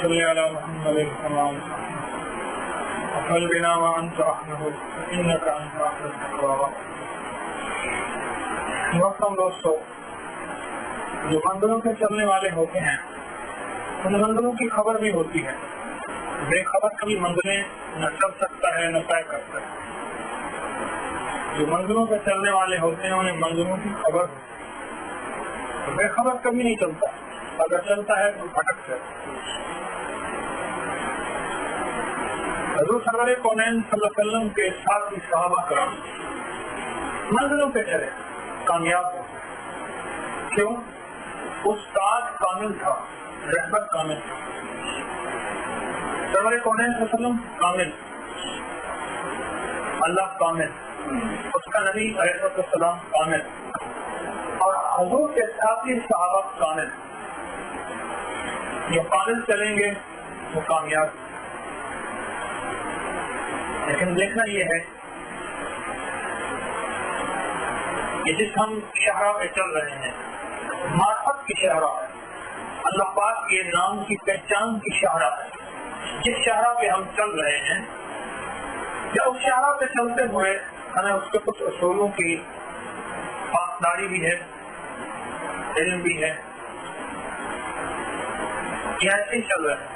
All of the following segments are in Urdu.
صل على محمد كما وصل بنا وانت رحمه انك انت احسن القرار. محترم دوستو، جو منزلوں پہ چلنے والے ہوتے ہیں ان منزلوں کی خبر بھی ہوتی ہے. بے خبر کبھی منزلیں نہ چل سکتا ہے نہ طے کرتا ہے. جو منزلوں پہ چلنے والے ہوتے ہیں انہیں منزلوں کی خبر ہوتی ہے. بے خبر کبھی نہیں چلتا، اگر چلتا ہے تو بھٹک جاتا ہے. حضور سرور کونین صلی اللہ علیہ وسلم کے ساتھ ہی صحابہ کرام منزلوں پہ چلے، کامیاب ہو. کیوں؟ استاد کامل تھا، رہبر کامل تھا. سرور کونین صلی اللہ علیہ وسلم کامل، اللہ کامل، اس کا نبی علیہ السلام کامل، اور حضور کے ساتھی صحابہ کامل. جو کامل چلیں گے وہ کامیاب. لیکن دیکھنا یہ ہے کہ جس ہم شہرہ پہ چل رہے ہیں، معرفت کی شہرہ ہے، اللہ پاک کے نام کی پہچان کی شہرہ ہے. جس شہرہ پہ ہم چل رہے ہیں، یا اس شہرہ پہ چلتے ہوئے ہمیں اس کے کچھ اصولوں کی پاسداری بھی ہے، علم بھی ہے. یہ ایسے ہی چل رہا ہے.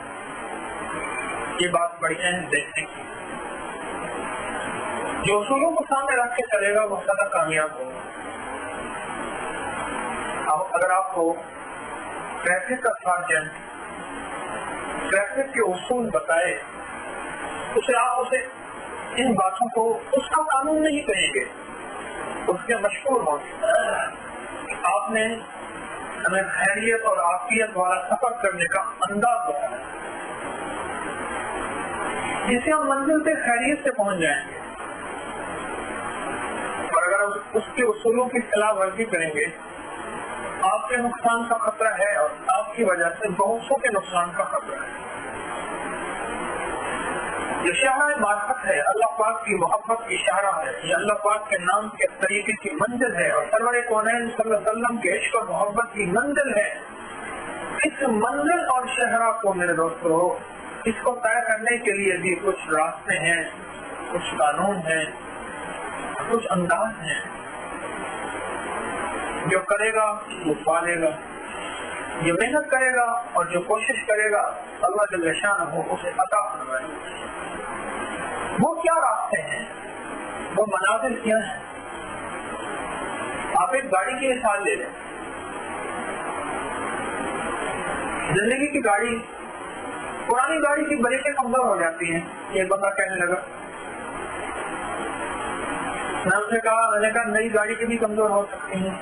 یہ بات بڑی اہم دیکھنے کی. جو اصولوں کو سامنے رکھ کے چلے گا وہ زیادہ کامیاب ہوگا. اگر آپ کو ٹریفک کا سارجنٹ ٹریفک کے اصول بتائے، آپ اسے ان باتوں کو اس کا قانون نہیں کہیں گے، اس کے مشہور ہوں گے. آپ نے ہمیں خیریت اور عافیت والا سفر کرنے کا انداز بتایا جس سے ہم منزل سے خیریت سے پہنچ جائیں گے. اور اگر اس کے اصولوں کی خلاف ورزی کریں گے، آپ کے نقصان کا خطرہ ہے اور آپ کی وجہ سے بہت سو کے نقصان کا خطرہ ہے. یہ شاہراہ معرفت ہے، اللہ پاک کی محبت کی شاہراہ ہے. یہ اللہ پاک کے نام کے طریقے کی منزل ہے اور سرور کونین صلی اللہ علیہ وسلم کے عشق اور محبت کی منزل ہے. اس منزل اور شاہراہ کو میرے دوستو، اس کو طے کرنے کے لیے بھی کچھ راستے ہیں، کچھ قانون ہیں، کچھ انداز ہیں. جو کرے گا وہ پالے گا، جو محنت کرے گا اور جو کوشش کرے گا اللہ جل شانہ اسے عطا فرمائے گا. وہ کیا راستے ہیں، وہ منازل کیا ہیں؟ آپ ایک گاڑی کی مثال لے لیں. زندگی کی گاڑی، پرانی گاڑی کی بریکیں کمزور ہو جاتی ہیں. ایک بندہ کہنے لگا، میں نے کہا نئی گاڑی کی بھی کمزور ہو سکتی ہیں.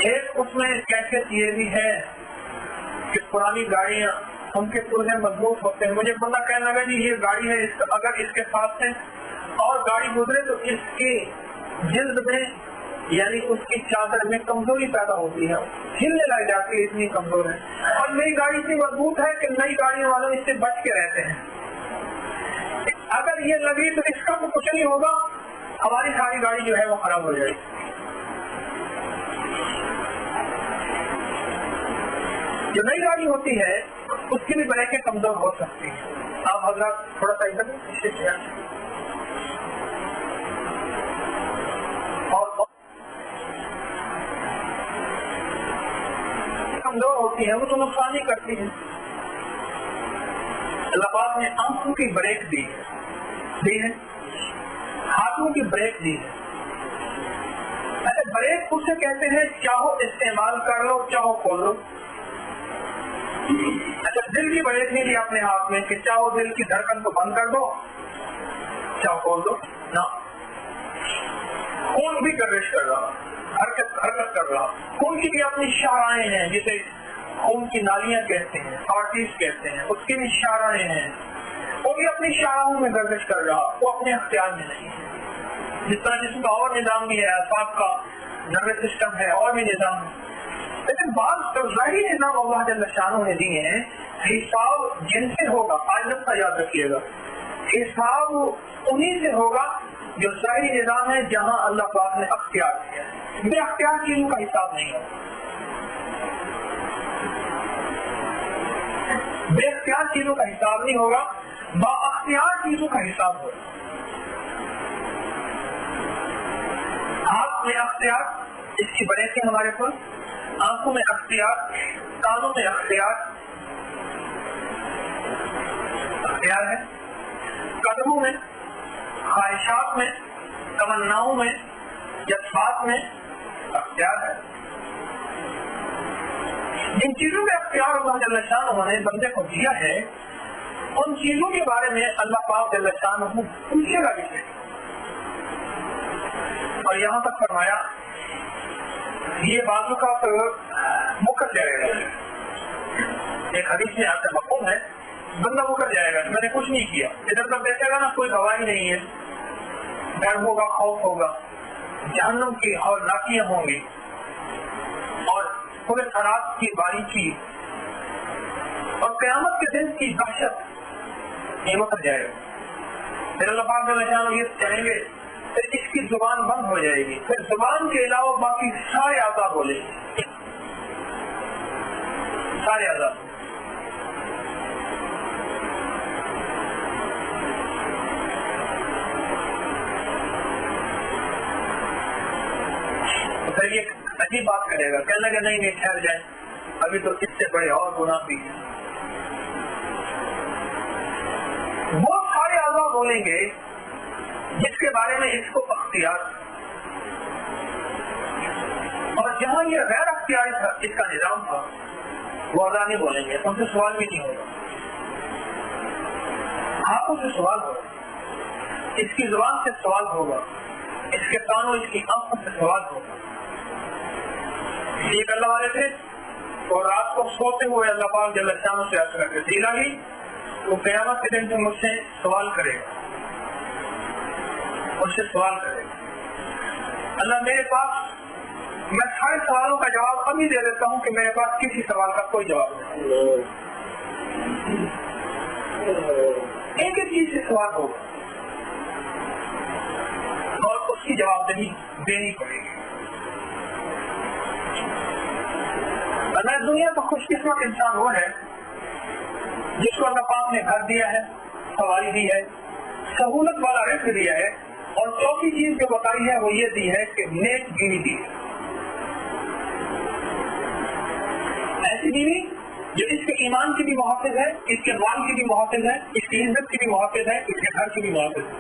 ایک اس میں کیفیت یہ بھی ہے کہ پرانی گاڑیاں ان کے پرزے مضبوط ہوتے ہیں. مجھے بندہ کہنے لگا جی یہ گاڑی ہے، اگر اس کے ساتھ سے اور گاڑی گزرے تو اس کی جلد میں یعنی اس کی چادر میں کمزوری پیدا ہوتی ہے، ہلنے لگ جاتی ہے، اتنی کمزور ہے. اور نئی گاڑی اتنی مضبوط ہے کہ نئی گاڑیوں والے اس سے بچ کے رہتے ہیں. اگر یہ لگی تو اس کا تو کچھ نہیں ہوگا، ہماری ساری گاڑی جو ہے وہ خراب ہو جائے گی. جو نئی گاڑی ہوتی ہے اس کی بھی بریکیں کمزور ہو سکتی ہیں. آپ حضرات تھوڑا سا ادھر اور کمزور ہوتی ہیں، وہ تو نقصان ہی کرتی ہیں. اللہ پاک نے آنکھوں کی بریک دی ہے، ہاتھوں کی بریک دی ہے. اچھا بریک اسے کہتے ہیں چاہو استعمال کر لو چاہو کھول لو. اچھا دل کی بریک نہیں لی اپنے ہاتھ میں کہ چاہو دل کی دھڑکن کو بند کر دو چاہو کھول دو. نہ، خون بھی گردش کر رہا، حرکت کر رہا. خون کی بھی اپنی شاہراہیں ہیں، جسے خون کی نالیاں کہتے ہیں، آرٹریز کہتے ہیں، اس کی بھی شاہراہیں ہیں. وہ بھی اپنی شاہراہوں میں گردش کر رہا، وہ اپنے اختیار میں نہیں ہے. جس طرح جسم کا اور نظام بھی ہے، اعصاب کا، نروس سسٹم ہے، اور بھی نظام ہے. لیکن بعض ظاہری نظام اللہ جل شانہ نے دیے ہیں. حساب جن سے ہوگا، آج نقطہ یاد رکھیے گا، حساب انہی سے ہوگا جو ظاہری نظام ہے جہاں اللہ پاک نے اختیار کیا ہے. بے اختیار چیزوں کا حساب نہیں ہوگا. بے اختیار چیزوں کا حساب نہیں ہوگا، با اختیار چیزوں کا حساب ہوگا۔ ہاتھ میں اختیار، اس کی بڑے تھے ہمارے پاس، آنکھوں میں اختیار، کانوں میں اختیار ہے، قدموں میں، خواہشات میں، تمناؤں میں، جذبات میں اختیار ہے۔ جن چیزوں میں اختیار اللہ جل شانہ نے بندے کو دیا ہے، ان چیزوں کے بارے میں اللہ پاک جل شانہ پوچھے گا کسے؟ اور یہاں تک فرمایا یہ بازو کا مکر جائے گا۔ ایک حدیث میں آپ کا مفہوم ہے، بندہ مکر جائے گا، میں نے کچھ نہیں کیا، ادھر تک دیکھے گا نا، کوئی گواہی نہیں ہے، ڈر ہوگا، خوف ہوگا، جہنم کی اور ناکیاں ہوں گی اور پورے خراب کی باریکی اور قیامت کے دن کی دہشت، یہ مکر جائے گا۔ پھر اللہ پاک یہ کہیں گے، پھر اس کی زبان بند ہو جائے گی، پھر زبان کے علاوہ باقی سارے اعضاء بولے گی، سارے اعضاء۔ پھر یہ عجیب بات کرے گا، کہنے لگا نہیں ٹھہر جائیں، ابھی تو اس سے بڑے اور گناہ بھی ہیں۔ وہ سارے اعضاء بولیں گے جس کے بارے میں اس کو اختیار، اور جہاں یہ غیر اختیاری تھا، اس کا نظام تھا، وہ اعضاء نہیں بولیں گے، ان سے سوال بھی نہیں ہوگا، ہاتھوں سے سوال ہوگا، اس کی زبان سے سوال ہوگا، اس کے کانوں، اس کی آنکھوں سے سوال ہوگا۔ ایک اللہ والے تھے اور رات کو سوتے ہوئے اللہ پاک جل شانہ سے عرض کرتے تھے، الہی وہ قیامت کے دن سے مجھ سے سوال کرے گا، مجھ سے سوال کرے گا، اللہ میرے پاس، میں سارے سوالوں کا جواب ابھی دے دیتا ہوں کہ میرے پاس کسی سوال کا کوئی جواب نہیں، ایک ایک چیز سے سوال ہوگا اور اس کی جواب دینی پڑے گی۔ اللہ دنیا کا خوش قسمت انسان وہ ہے جس کو اللہ پاک نے گھر دیا ہے، سواری دی ہے، سہولت والا رزق دیا ہے، اور چوتھی چیز جو بتائی ہے وہ یہ دی ہے کہ نیک بیوی دی ہے، ایسی بیوی جو اس کے ایمان کی بھی محافظ ہے، اس کے مال کی بھی محافظ ہے، اس کی عزت کی بھی محافظ ہے، اس کے گھر کی بھی محافظ ہے۔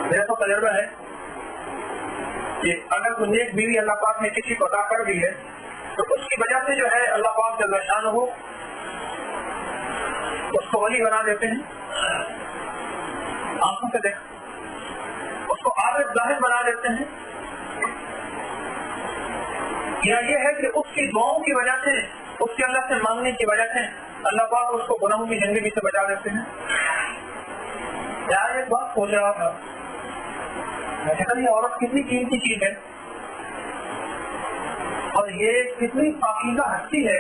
میرا تو تجربہ ہے کہ اگر کوئی نیک بیوی اللہ پاک نے کسی کو عطا کر دی ہے تو اس کی وجہ سے جو ہے اللہ پاک جل شانہ اس کو ولی بنا دیتے ہیں، آنکھوں سے دیکھ، اس کو عابد زاہد بنا دیتے ہیں، یا یہ ہے کہ اس کی دعاؤں کی وجہ سے، اس کے اللہ سے مانگنے کی وجہ سے اللہ پاک اس کو گناہوں کی زندگی سے بچا دیتے ہیں۔ یار ایک بات سوچ رہا تھا، میں نے کہا یہ عورت کتنی قیمتی چیز ہے اور یہ کتنی پاکیزہ ہستی ہے۔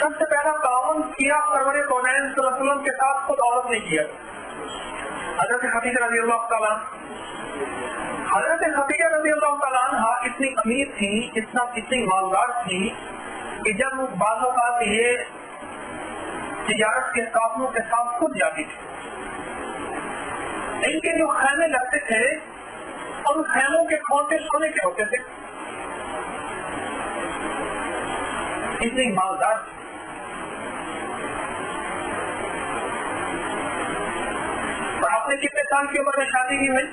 سب سے پہلا تعاون کیا سرور کونین صلی اللہ علیہ وسلم کے ساتھ خود عورت نے کیا، حضرت خدیجہ رضی اللہ تعالیٰ۔ حضرت خدیجہ رضی اللہ تعالیٰ عنہ اتنی امیر تھی، اتنی مالدار تھی کہ جب بعض اوقات یہ تجارت کے قافلوں کے ساتھ خود جاتی تھی، ان کے جو خیمے لگتے تھے اور ان خیموں کے کھوٹے سونے کے ہوتے تھے، اتنی مالدار تھی۔ اور آپ نے کتنے سال کی عمر میں شادی کی ہوئی؟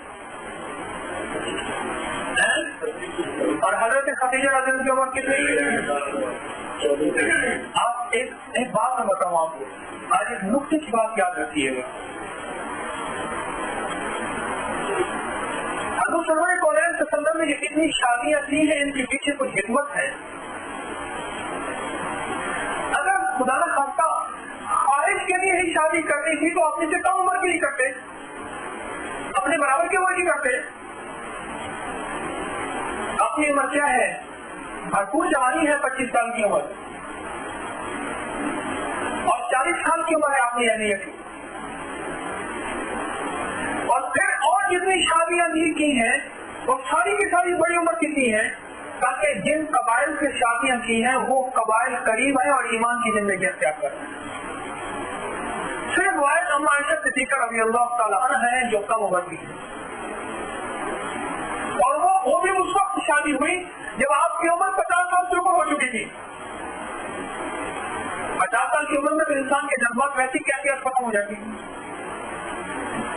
اور حضرت خدیجہ رضی اللہ کی عمر کتنی؟ آپ ایک بات میں بتاؤں آپ کو، آج ایک نقطے کی بات یاد رکھیے گا، سرور کونین صلی اللہ علیہ وسلم نے یہ اتنی شادیاں کی ہیں، ان کے پیچھے کچھ حکمت ہے۔ اگر خدا نہ خواستہ خواہش کے لیے ہی شادی کرنی تھی تو اپنے سے کم عمر کی نہیں کرتے، اپنے برابر کی عمر کی کرتے۔ اپنی عمر کیا ہے؟ بھرپور جوانی ہے، 25 سال کی عمر، اور 40 سال کی عمر ہے اپنی اہلیت کی، اور پھر اور جتنی شادیاں کی ہیں وہ ساری کی ساری بڑی عمر کی ہیں، تاکہ جن قبائل سے شادیاں کی ہیں وہ قبائل قریب ہیں اور ایمان کی زندگی اختیار کر رہے ہیں. صرف واحد ام عائشہ صدیقہ رضی اللہ تعالیٰ عنہ ہیں جو کم عمر کی ہیں, اور وہ بھی اس وقت شادی ہوئی جب آپ کی عمر 50 سال سے اوپر ہو چکی تھی. 50 سال کی عمر میں تو انسان کے جذبات ویسی کیفیت ختم ہو جاتی ہے.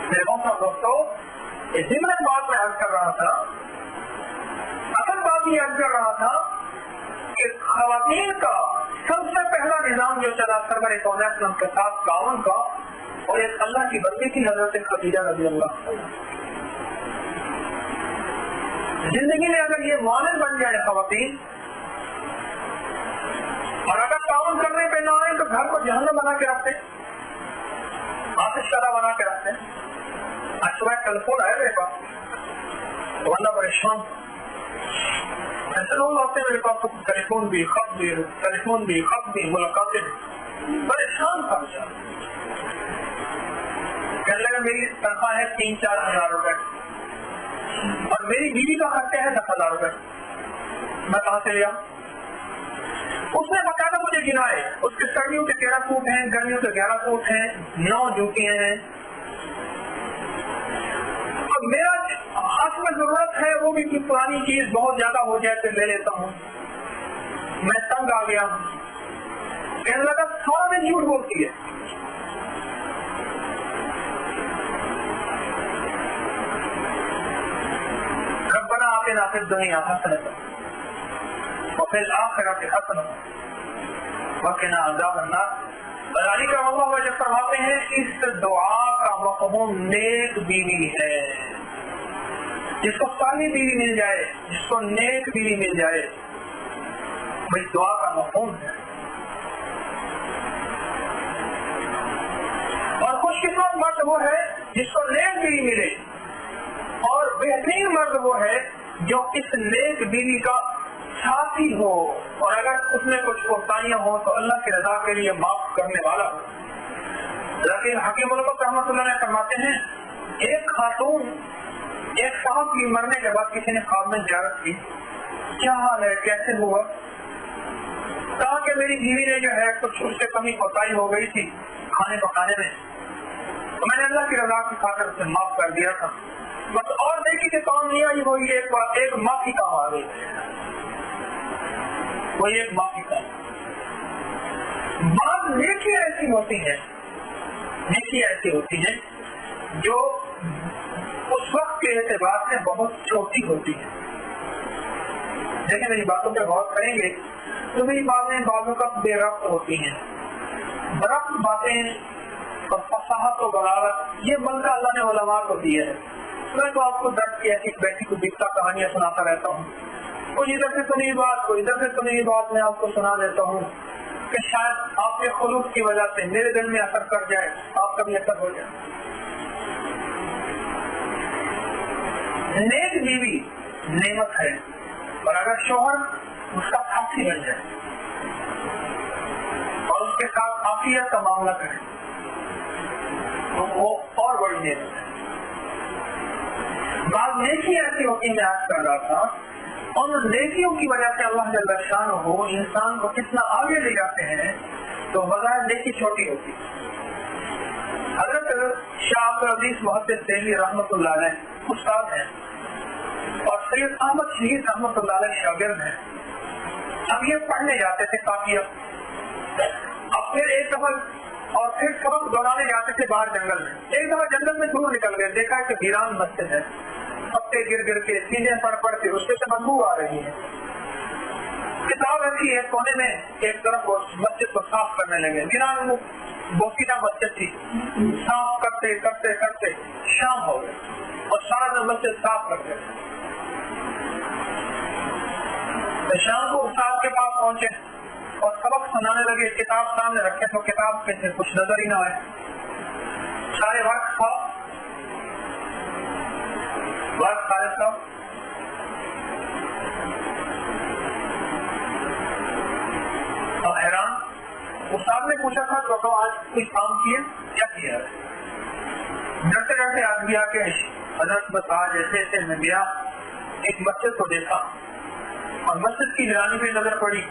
میرے بہت دوستوں, ضمن بات میں عرض کر رہا تھا, اصل بات یہ عرض کر رہا تھا کہ خواتین کا سب سے پہلا نظام جو چلا سرور کونین کے ساتھ تعاون کا, اور ایک اللہ کی بندی تھی حضرت خدیجہ رضی اللہ عنہا. زندگی میں اگر یہ معاون بن جائے خواتین, اور اگر تعاون کرنے پہ نہ آئے تو گھر کو جہنم بنا کے رکھتے, آتش شرح بنا کے رکھتے. آج صبح ٹیلیفون آیا میرے پاس, ورنہ پریشان ایسے لوگ آتے ہیں میرے پاس, ٹیلیفون بھی خط بھی ملاقاتیں بھی, پریشان تھا. کہنے لگا میری تنخواہ ہے 3-4 ہزار روپے اور میری بیوی کا خرچہ ہے 10,000 روپے, میں کہاں سے لیا؟ اس نے باقاعدہ مجھے گنائے, اس کے سردیوں کے 13 سوٹ ہیں, گرمیوں کے 11 سوٹ ہیں, 9 جوتیاں ہیں, اور میرا ہاتھ میں ضرورت ہے وہ بھی پرانی چیز بہت زیادہ ہو جائے تو لے لیتا ہوں. میں تنگ آ گیا ہوں. کہنے لگا سارا دن جھوٹ بولتی ہے. ربنا آتنا فی الدنیا حسنۃ وفی الآخرۃ حسنۃ وقنا عذاب النار. غزالی کا اللہ وجہ فرماتے ہیں اس دعا کا مفہوم نیک بیوی ہے. جس کو صالح بیوی مل جائے, جس کو نیک بیوی مل جائے, وہی دعا کا مفہوم ہے. اور خوش قسمت مرد وہ ہے جس کو نیک بیوی ملے, اور بہترین مرد وہ ہے جو اس نیک بیوی کا ساتھی ہو, اور اگر اس میں کچھ کوتاہیاں ہوں تو اللہ کی رضا کے لیے معاف کرنے والا ہو. لیکن حکیم الامت رحمۃ اللہ علیہ فرماتے ہیں ایک خاتون ایک صاحب کی مرنے کے بعد کسی نے خواب میں زیارت کی, کیا حال ہے, کیسے ہوا؟ کہا کہ میری بیوی نے جو ہے کچھ اس سے کمی کوتاہی ہو گئی تھی کھانے پکانے میں, تو میں نے اللہ کی رضا کی خاطر اسے معاف کر دیا تھا, بس اور دیکھی کہ کام نہیں آئی, وہی ایک معافی کام آ گئی, وہی ایک معافی کام. بات نیکی ایسی ہوتی ہے جو اس وقت کے اعتبار سے بہت چھوٹی ہوتی ہے. دیکھیں میری باتوں پہ غور کریں گے تو میری باتیں بعضوں کا بے ربط ہوتی ہیں. بربط باتیں اور فصاحت و بلاغت یہ بلکہ اللہ نے علماء کو دی ہے. میں تو آپ کو درد کی ایسی بیٹی کو دکھتا کہانیاں سناتا رہتا ہوں, کوئی ادھر سے سنی بات, کوئی ادھر سے سنی بات میں آپ کو سنا دیتا ہوں کہ شاید آپ کے خلوص کی وجہ سے میرے دل میں اثر کر جائے, آپ کا بھی اثر ہو جائے. نیک بیوی نعمت ہے, اور اگر شوہر اس کا ساتھی بن جائے اور اس کے ساتھ عافیت کا معاملہ کرے تو وہ اور بڑی نعمت ہے. بعض نیکی ایسی ہوتی میں آج کر رہا تھا, اور نیکیوں کی وجہ سے اللہ جل شانہ ہو انسان کو کتنا آگے لے جاتے ہیں, تو بظاہر نیکی چھوٹی ہوتی. حضرت شاہ عبد العزیز محدث دہلوی رحمۃ اللہ علیہ استاد ہیں, اور سید احمد شہید رحمۃ اللہ علیہ شاگرد ہیں. اب یہ پڑھنے جاتے تھے کافی, اب پھر ایک دفعہ اور پھر سبق دوڑانے جاتے تھے باہر جنگل میں. ایک دفعہ جنگل میں دور نکل گئے, دیکھا کہ ویران مسجد ہے, پتے گر کے سینے پڑ کے اس سے بدبو آ رہی ہے. کتاب ایسی ہے کونے میں ایک طرف مسجد کو صاف کرنے لگے. ویران بوسیدہ مسجد تھی, صاف کرتے کرتے کرتے شام ہو گئے اور سارا مسجد صاف کرتے. شام کو استاد کے پاس پہنچے اور سبق سنانے لگے. کتاب سامنے رکھے تو کتاب میں سے کچھ نظر ہی نہ آئے. سارے وقت تھا اور حیران. استاد نے پوچھا تھا تو آج کوئی کام کیے, کیا کیا ہے؟ ڈرتے ڈرتے آدمی آ کے حضرت بس آج ایسے ایسے میں گیا, ایک بچے کو دیکھا مسجد کی ویرانی پہ نظر پڑی،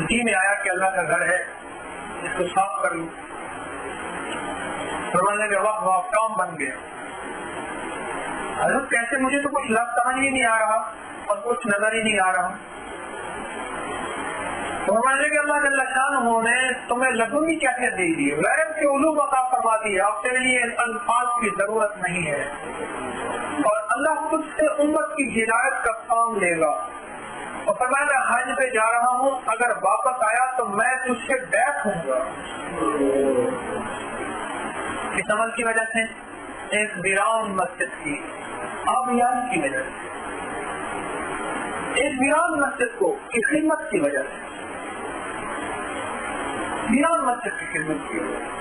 جی میں آیا کہ اللہ کا گھر ہے، اس کو صاف کر لوں۔ فرمانے کے وقت وہ کام بن گیا۔ حضرت کیسے؟ مجھے تو کچھ لفظ سمجھ ہی نہیں آ رہا اور کچھ نظر ہی نہیں آ رہا۔ فرمانے کے اللہ جل شانہ نے تمہیں لدنی کیفیت دے دی، غیب کے علوم عطا فرما دی، اب تیرے لیے الفاظ کی ضرورت نہیں ہے، اور اللہ خود سے امت کی ہدایت کا کام لے گا۔ اور فرمایا میں حج پہ جا رہا ہوں، اگر واپس آیا تو میں تجھ سے بیعت ہوں گا۔ اس عمل کی وجہ سے، ایک ویران مسجد کی آبیاری کی وجہ سے، ایک ویران مسجد کو کی خدمت کی وجہ سے، ویران مسجد کی خدمت کی وجہ سے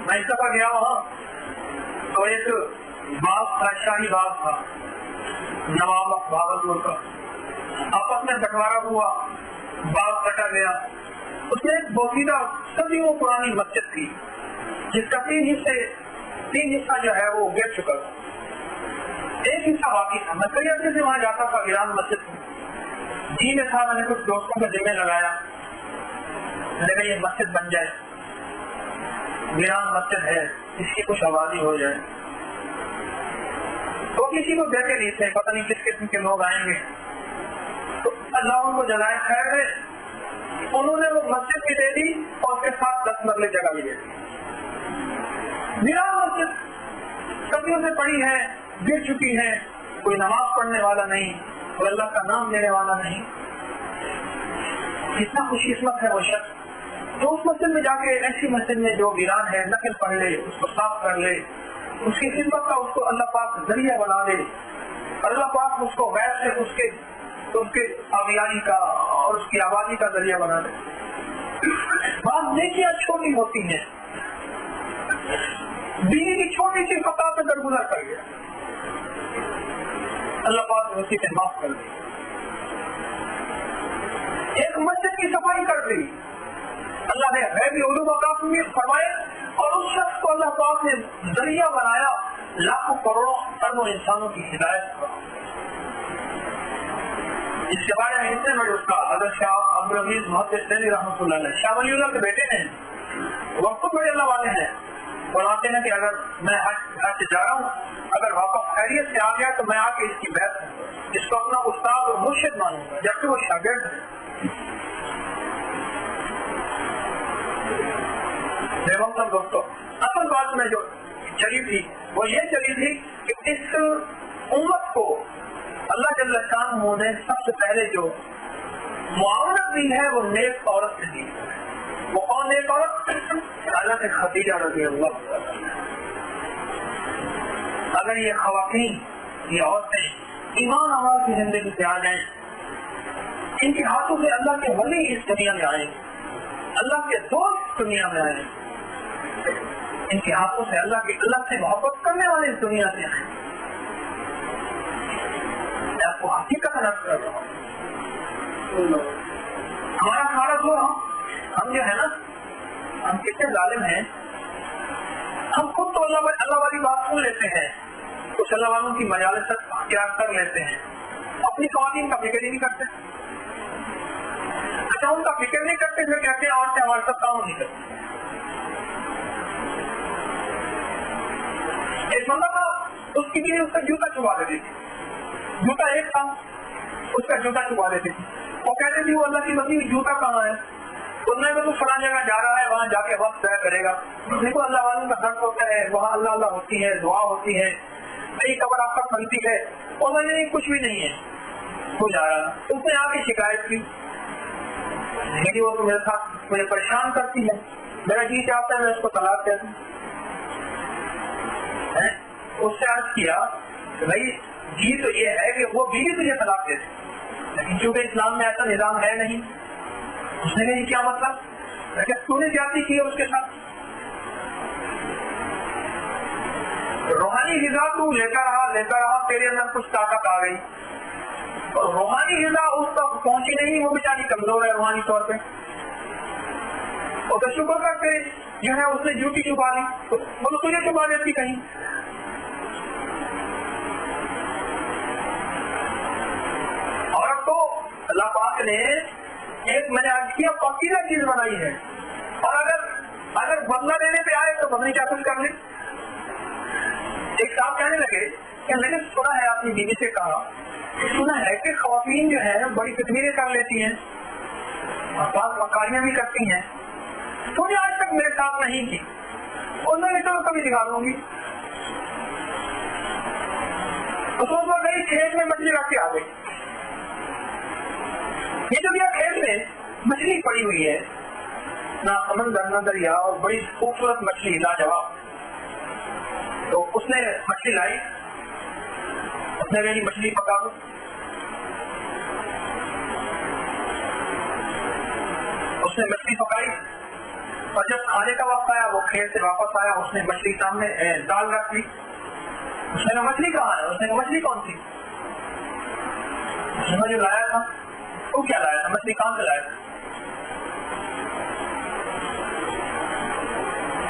میں اس دفعہ گیا وہاں تو ایک باغ تھا، شاہی باغ تھا، نواب بھاگلپور کا، آپس میں بٹوارا ہوا، باغ کٹا گیا۔ اس میں ایک بوسیدہ صدیوں پرانی مسجد تھی جس کا تین حصہ جو ہے وہ گر چکا تھا، ایک حصہ باقی تھا۔ میں کئی عرصے سے وہاں جاتا تھا، ویران مسجد جی میں تھا، میں نے کچھ دوستوں کا ذمہ لگایا، میں نے یہ مسجد بن جائے، ویران مسجد ہے، اس کی کچھ آبادی ہو جائے۔ تو کسی کو دیتے نہیں تھے، پتہ نہیں کس قسم کے لوگ آئیں گے، تو اللہ ان کو جزائے خیر دے، انہوں نے وہ مسجد بھی دے دی اور اس کے ساتھ 10 مرلے جگہ بھی دے دی۔ ویران مسجد صدیوں سے پڑی ہے، گر چکی ہے، کوئی نماز پڑھنے والا نہیں، کوئی اللہ کا نام لینے والا نہیں۔ کتنا خوش قسمت ہے وہ شخص تو اس مسجد میں جا کے، ایسی مسجد میں جو ویران ہے، نقل پڑھ لے، اس کو صاف کر لے، اس کی خدمت کا اس کو اللہ پاک ذریعہ بنا دے، اور اللہ پاک اس کو غیر سے اس کے آبیاری کا اور اس کی آبادی کا ذریعہ بنا دے۔ بعض نیکیاں چھوٹی ہوتی ہیں، بیوی کی چھوٹی سی خطا سے درگزر کر گیا، اللہ پاک نے اسی سے معاف کر دی۔ ایک مسجد کی صفائی کر دی، اللہ نے غیبی علوم عطا فرمائے، اور اس شخص کو اللہ پاک نے ذریعہ بنایا لاکھوں کروڑوں اربوں انسانوں کی ہدایت کا۔ اس کے بارے میں اتنے بڑے استاد حضرت شاہ عبدالعزیز محدث دہلوی رحمۃ اللہ علیہ، شاہ ولی اللہ کے بیٹے ہیں، وہ خود بڑے اللہ والے ہیں، بتاتے ہیں کہ اگر میں حج سے جا رہا ہوں، اگر واپس خیریت سے آ گیا تو میں آ کے اس کی بیعت کروں گا، اس کو اپنا استاد اور مرشد مانوں گا، جبکہ وہ شاگرد ہے۔ دوستوں، اصل بات میں جو چلی تھی وہ یہ چلی تھی کہ اس امت کو اللہ جل شانہ نے سب سے پہلے جو معاونت دی ہے وہ نیک عورت سے دی ہے۔ وہ کون نیک عورت؟ حضرت خدیجہ رضی اللہ عنہ۔ اگر یہ خواتین، یہ عورتیں ایمان آواز کی زندگی سے آ جائیں، ان کے ہاتھوں سے اللہ کے ولی اس دنیا میں آئے، اللہ کے دوست دنیا میں آئے، ان کے ہاتھوں سے اللہ سے محبت کرنے والے اس دنیا سے آئے۔ میں آپ کو حقیقت عرض کر رہا ہوں، ہمارا سارا جو ہم جو ہے نا، ہم کتنے ظالم ہیں، ہم خود تو اللہ والی بات سن لیتے ہیں، کچھ اللہ والوں کی مجالس اختیار کر لیتے ہیں، اپنی خواتین کا فکر ہی نہیں کرتے۔ اچھا، ان کا فکر نہیں کرتے، پھر کہتے ہیں عورتیں ہمارے ساتھ کام نہیں کرتی۔ ایک بندہ تھا، اس کی بیوی اس کا جوتا چبا دیتی تھی، جوتا ایک تھا، اس کا جوتا چبا دیتی تھی، وہ کہتے تھی وہ اللہ کی بندی جوتا کہاں ہے؟ انہیں تو فلاں جگہ جا رہا ہے، وہاں جا کے وقت طے کرے گا۔ دیکھو اللہ والوں کا حق ہوتا ہے، وہاں اللہ اللہ ہوتی ہے، دعا ہوتی ہے، نئی خبر آپ تک بنتی ہے، اور میں کچھ بھی نہیں ہے، وہ جا رہا۔ اس نے آ کے شکایت کی، وہ تو میرے ساتھ مجھے پریشان کرتی ہے، میرا جی چاہتا ہے میں اس کو طلاق دے دوں۔ اس سے عرض کیا کہ بھائی جی تو یہ ہے کہ وہ بیوی تجھے طلاق دے دے، لیکن چونکہ اسلام میں ایسا نظام ہے نہیں۔ اس نے کہا کیا مطلب؟ کہ تو نے جاتی کی ہے اس کے ساتھ، روحانی غذا تو لیتا رہا، تیرے اندر کچھ طاقت آ گئی، اور روحانی غذا اس تک پہنچی نہیں، وہ بیچاری کمزور ہے روحانی طور پہ، اور تو شکر کرتے جو ہے اس نے جوتی چبا لی، بولو تجھے چبا دیتی کہیں۔ نے ایک میں نے آج کیا پاکیزہ چیز بنائی ہے، اور اگر بدلہ لینے پہ آئے تو بدلی کیا کچھ کر لیں۔ ایک صاحب کہنے لگے کہ میں نے سنا ہے، اپنی بیوی سے کہا، سنا ہے کہ خواتین جو ہے بڑی تدبیریں کر لیتی ہیں، بعض مکاریاں بھی کرتی ہیں، تو نے آج تک میرے ساتھ نہیں کی، انہوں نے تو کبھی دکھا دوں گی۔ گئی کھیت میں مچھلی رکھ کے آ گئی، یہ جو کھیت میں مچھلی پڑی ہوئی ہے، نہ سمندر نہ دریا، اور بڑی خوبصورت مچھلی لاجواب، تو اس نے مچھلی لائی، اس نے میری مچھلی پکا دو، اس نے مچھلی پکائی، اور جب کھانے کا وقت آیا وہ کھیت سے واپس آیا، اس نے مچھلی سامنے دال رکھ لی، اس نے کہا مچھلی کہاں ہے؟ اس نے کہا مچھلی کون سی؟ اس نے جو لایا تھا، وہ کیا لایا تھا؟ مچھلی کہاں سے لایا تھا؟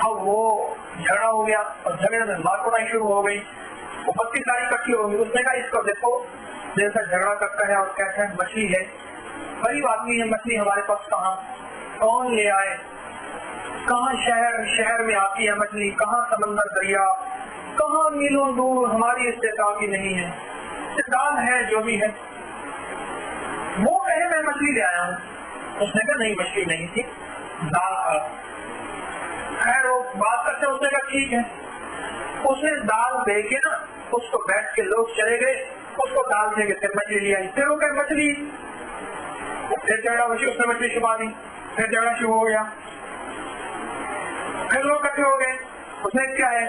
اب وہ جھگڑا ہو گیا، اور جھگڑے میں مار پڑائی شروع ہو گئی، وہ پتی ساری اکٹھی ہو گئی۔ اس نے کہا اس کو دیکھو، جیسا جھگڑا کرتا ہے اور کہتا ہے مچھلی ہے، غریب آدمی ہے، مچھلی ہمارے پاس کہاں، کون لے آئے، کہاں شہر میں آتی ہے مچھلی، کہاں سمندر دریا، کہاں میلوں دور، ہماری استطاعت ہی نہیں ہے، دال ہے جو بھی ہے، وہ کہے میں مچھلی لے آیا ہوں۔ اس نے کہا نہیں مچھلی نہیں تھی، دال تھا۔ خیر وہ بات کرتے، اس نے کہا ٹھیک ہے، اس نے دال دے کے نا اس کو بیٹھ کے لوگ چلے گئے، اس کو دال دے کے پھر مچھلی لے آئی، پھر وہ کہ مچھلی، پھر جھگڑا، اس نے مچھلی چھپا دی، پھر جھگڑا شروع ہو گیا، پھر لوگ اکٹھے ہو گئے، اس نے کیا ہے،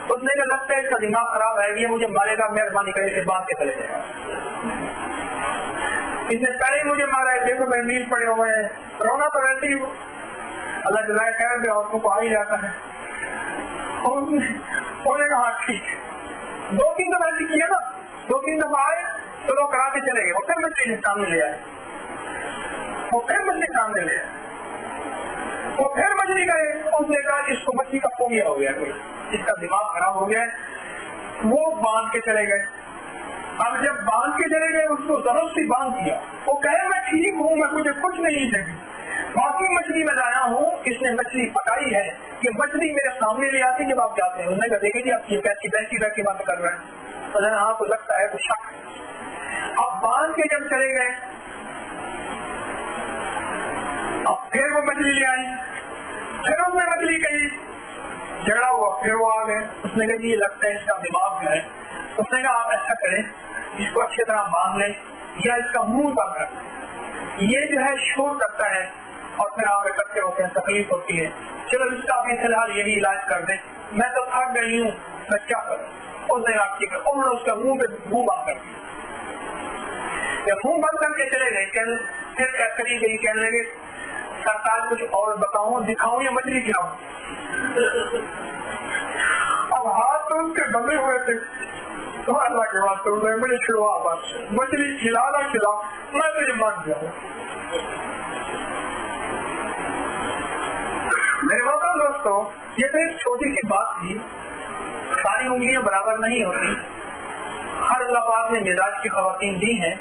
اس نے کہا لگتا ہے اس کا دماغ خراب ہے، یہ مجھے مارے گا، مہربانی کرے سے باندھ کے چلے جائے گا، اس نے پہلے ہی مجھے مارا ہے، دیکھو میں میل پڑے ہوئے ہیں، رونا تو ویسے ہی اللہ جزائے خیر بھی عورتوں کو آ ہی جاتا ہے۔ انہوں نے کہا ٹھیک ہے، 2-3 دفعہ ایسی کیا نا، 2-3 دفعہ آئے تو لوگ کرا کے چلے گئے، وہ پھر مچھلی سامنے لے آئے، وہ پھر مچھلی سامنے لے آئے، وہ پھر مچھلی گئے، اس نے کہا اس کو مچھلی کا فوبیا ہو گیا، کوئی اس کا دماغ خراب ہو گیا، وہ باندھ کے چلے گئے۔ اب جب باندھ کے چلے گئے اس کو ضرورت سے باندھ دیا، وہ کہے میں ٹھیک ہوں، میں مجھے کچھ نہیں لگی، باقی مچھلی میں لایا ہوں، اس نے مچھلی پکائی ہے، کہ مچھلی میرے سامنے لے آتی جب آپ جاتے ہیں۔ انہوں نے کہا دیکھیں جی آپ یہ بیٹھی بات کر رہے ہیں، ہاں کو لگتا ہے تو شک۔ اب باندھ کے جب چلے گئے، اب پھر وہ مچھلی لے آئی، پھر اس نے مچھلی کہی، جھگڑا ہوا، پھر وہ آ گئے، اس نے کہا جی یہ لگتا ہے اس کا دماغ جو ہے، اس نے کہا آپ ایسا کریں اس کو اچھی طرح باندھ لیں یا اس کا منہ بند کر دیں، یہ جو ہے شور کرتا ہے اور پھر آپ اکٹھے ہوتے ہیں، تکلیف ہوتی ہے، چلو اس کا ابھی فی الحال یہی علاج کر دیں، میں تو تھک گئی ہوں، میں کیا کروں؟ اس نے آپ کی انہوں نے اس کا منہ پہ منہ بند کر دیا، منہ بند کر کے چلے گئے، پھر کیا کری گئی، کہنے لگے سرکار کچھ اور بتاؤں، دکھاؤں یا مچھلی کھلاؤں؟ اب ہاتھ تو ان کے بندے ہوئے تھے، تو اللہ کے واسطے مجھے چھڑوا، بس مچھلی کھلانا کھلا، میں تو یہ مان گیا ہوں۔ میرے محترم دوستوں، یہ تو ایک چھوٹی سی بات تھی، ساری انگلیاں برابر نہیں ہوتی، ہر اللہ پاک نے مزاج کی خواتین دی ہیں،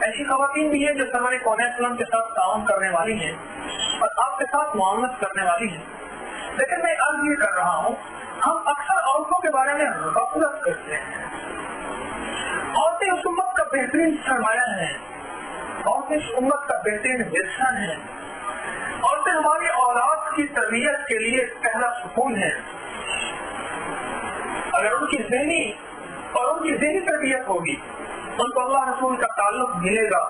ایسی خواتین بھی ہیں جو سرور کون اسلام کے ساتھ تعاون کرنے والی ہیں اور آپ کے ساتھ معاملت کرنے والی ہیں، لیکن میں عرض یہ کر رہا ہوں ہم اکثر عورتوں کے بارے میں غفلت کرتے ہیں۔ عورتیں اس امت کا بہترین سرمایہ ہیں، عورتیں اس امت کا بہترین ورثہ ہیں، عورتیں ہماری اولاد کی تربیت کے لیے پہلا سکون ہے۔ اگر ان کی ذہنی اور ان کی ذہنی تربیت ہوگی، ان کو اللہ رسول کا تعلق ملے گا۔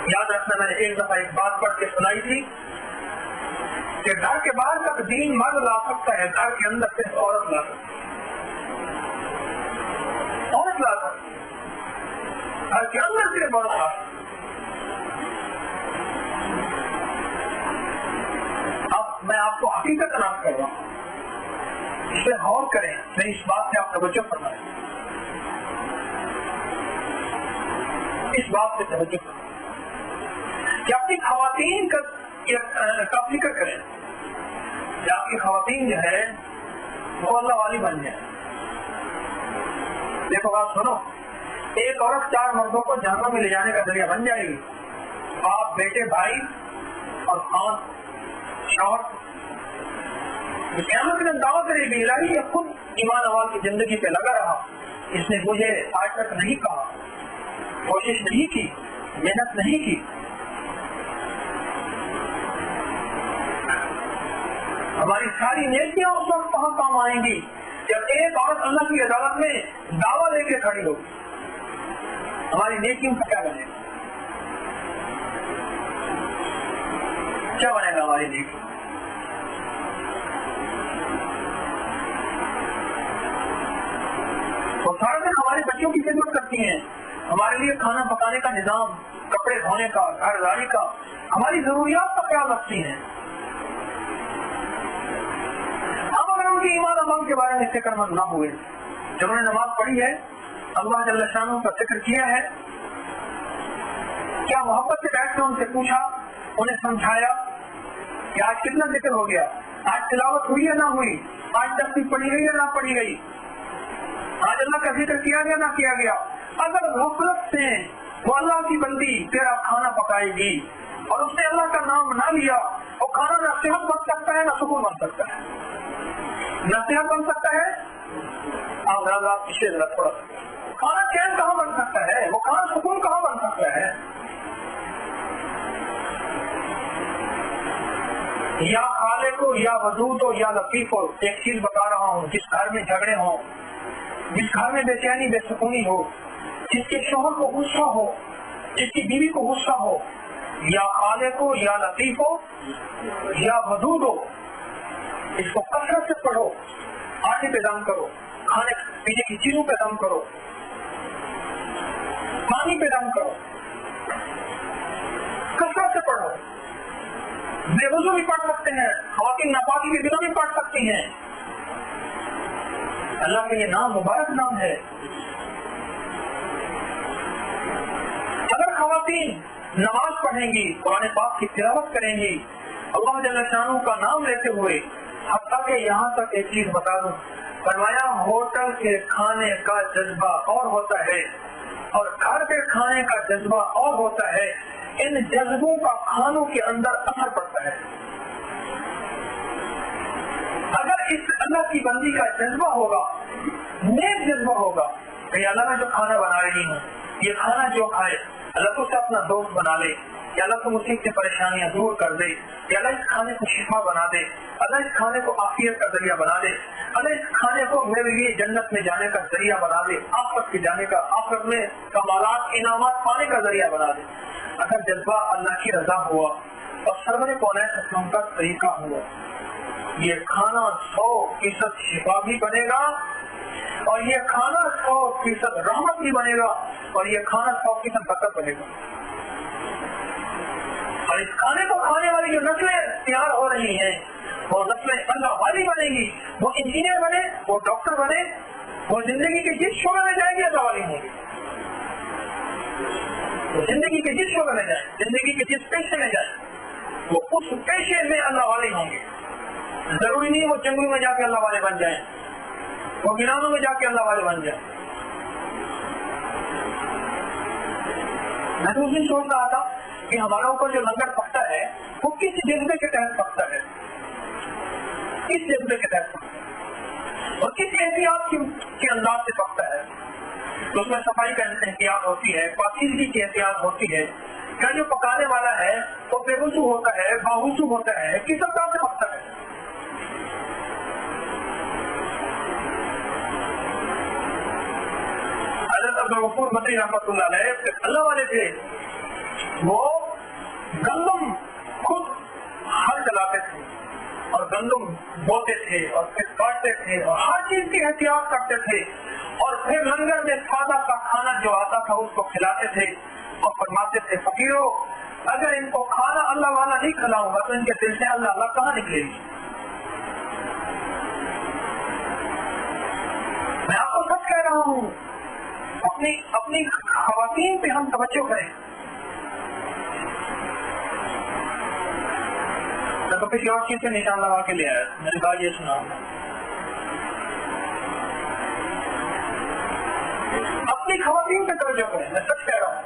یاد رکھنا، میں نے ایک دفعہ ایک بات پڑھ کے سنائی تھی کہ گھر کے باہر تک دین مرد لا سکتا ہے، گھر کے اندر صرف عورت لا سکتی ہے، عورت لا سکتی ہے، گھر کے اندر صرف عورت لا سکتی ہے۔ اب میں آپ کو حقیقت نام کر رہا ہوں، اس پہ غور کریں، میں اس بات سے آپ توجہ فرمائیں، اس بات سے توجہ کریں کہ اپنی خواتین کا فکر کریں کہ آپ کی خواتین جو ہے وہ اللہ والی بن جائے۔ دیکھو بات سنو، ایک عورت 4 مردوں کو جہنم میں لے جانے کا ذریعہ بن جائے گی. باپ، بیٹے، بھائی اور خان، شوہر. قیامت میں دعویٰ کرے گی الہی یہ خود ایمان اول کی زندگی پہ لگا رہا، اس نے مجھے آج تک نہیں کہا، کوشش نہیں کی، محنت نہیں کی. ہماری ساری نیکیاں اس وقت کہاں کام آئیں گی جب ایک عورت اللہ کی عدالت میں دعویٰ لے کے کھڑی ہوگی. ہماری نیکیوں کا کیا بنے گا؟ کیا بنے گا ہماری نیکی؟ وہ سارا دن ہمارے بچوں کی خدمت کرتی ہیں، ہمارے لیے کھانا پکانے کا نظام، کپڑے دھونے کا، گھر داری کا، ہماری ضروریات کا خیال رکھتی ہیں. ہم اگر ان کی ایمان عمل کے بارے میں فکر مند نہ ہوئے، جب انہوں نے نماز پڑھی ہے، اللہ جل شانہ کا ذکر کیا ہے، کیا محبت سے بیٹھ کے ان سے پوچھا، انہیں سمجھایا کہ آج کتنا ذکر ہو گیا، آج تلاوت ہوئی یا نہ ہوئی، آج تسبیح پڑھی گئی یا نہ پڑھی گئی، آج اللہ کا ذکر کیا گیا نہ کیا گیا. اگر غفلت سے وہ اللہ کی بندی تیرا کھانا پکائے گی اور اس نے اللہ کا نام نہ لیا، وہ کھانا نہ صحت بن سکتا ہے نہ سکون بن سکتا ہے. نہ صحت بن سکتا ہے، آپ پیچھے ذرا تھوڑا سا، کھانا چین کہاں بن سکتا ہے، وہ کھانا سکون کہاں بن سکتا ہے. یا خالق ہو، یا ودود ہو، یا لطیف ہو. ایک چیز بتا رہا ہوں، جس گھر میں جھگڑے ہوں، جس گھر میں بے چینی بے سکونی ہو، جس کے شوہر کو غصہ ہو، جس کی بیوی کو غصہ ہو، یا خالق ہو، یا لطیف ہو، یا ودود ہو، اس کو کثرت سے پڑھو. آٹے پہ دم کرو، کھانے پینے کی چیزوں پہ دم کرو، پانی پہ دم کرو، کثرت سے پڑھو. بے وضو بھی پڑھ سکتے ہیں، خواتین ناپاکی کے دنوں بھی پڑھ سکتی ہیں. اللہ کا یہ نام مبارک نام ہے. اگر خواتین نماز پڑھیں گی، قرآن پاک کی تلاوت کریں گی، اللہ جل شانہ کا نام لیتے ہوئے، حتیٰ کہ یہاں تک ایک چیز بتا دوں، فرمایا ہوٹل کے کھانے کا جذبہ اور ہوتا ہے اور گھر کے کھانے کا جذبہ اور ہوتا ہے. ان جذبوں کا کھانوں کے اندر اثر پڑتا ہے. اگر اس اللہ کی بندی کا جذبہ ہوگا، نیک جذبہ ہوگا کہ اللہ میں جو کھانا بنا رہی ہوں، یہ کھانا جو کھائے اللہ تو اسے اپنا دوست بنا لے، کہ اللہ تو مصیبت سے پریشانیاں دور کر دے، کہ اللہ اس کھانے کو شفا بنا دے، اللہ اس کھانے کو عافیت کا ذریعہ بنا دے، اللہ اس کھانے کو میرے لیے جنت میں جانے کا ذریعہ بنا دے، آخرت کے جانے کا، آخرت میں کمالات انعامات پانے کا ذریعہ بنا دے. اگر جذبہ اللہ کی رضا ہوا اور سرور کونین کا طریقہ ہوا، یہ کھانا 100% شفا بھی بنے گا اور یہ کھانا 100% رحمت بھی بنے گا اور یہ کھانا 100% برکت بنے گا. اور اس کھانے کو کھانے والی جو نسلیں تیار ہو رہی ہیں، وہ نسلیں اللہ والی بنے گی، وہ انجینئر بنے، وہ ڈاکٹر بنے، وہ زندگی کے جس شعبے میں جائیں گے اللہ والی ہوں گی. زندگی کے جس شعبے میں جائیں، زندگی کے جس پیشے میں جائیں، وہ اس پیشے میں اللہ والے ہوں گے. ضروری نہیں وہ جنگلوں میں جا کے اللہ والے بن جائیں، وہ ویرانوں میں جا کے اللہ والے بن جائیں. میں تو اس دن سوچ رہا تھا کہ ہمارا اوپر جو لنگر پکتا ہے وہ کس جذبے کے تحت پکتا ہے، کس جذبے کے تحت پکتا ہے اور کس احتیاط کے انداز سے پکتا ہے. تو اس میں صفائی کا احتیاط ہوتی ہے، پاکیزگی کی احتیاط ہوتی ہے. کیا جو پکانے والا ہے وہ بے وضو ہوتا ہے، باوضو ہوتا ہے، کس انداز سے پکتا ہے. حضرت عبدالغفور مدنی رحمۃ اللہ علیہ اللہ والے تھے، وہ گندم خود ہل چلاتے تھے اور گندم بوتے تھے اور پھر کاٹتے تھے اور ہر چیز کی احتیاط کرتے تھے اور پھر لنگر میں سادہ کا کھانا جو آتا تھا اس کو کھلاتے تھے اور فرماتے تھے فقیروں اگر ان کو کھانا اللہ والا نہیں کھلاؤں گا تو ان کے دل سے اللہ اللہ کہاں نکلے گی. میں آپ کو سچ کہہ رہا ہوں، اپنی خواتین پہ ہم توجہ کریں. میں تو کسی اور چیز سے نشان لگا کے لے آیا، میں نے کہا یہ سنا اپنی خواتین پہ توجہ کریں, میں سچ کہہ رہا ہوں.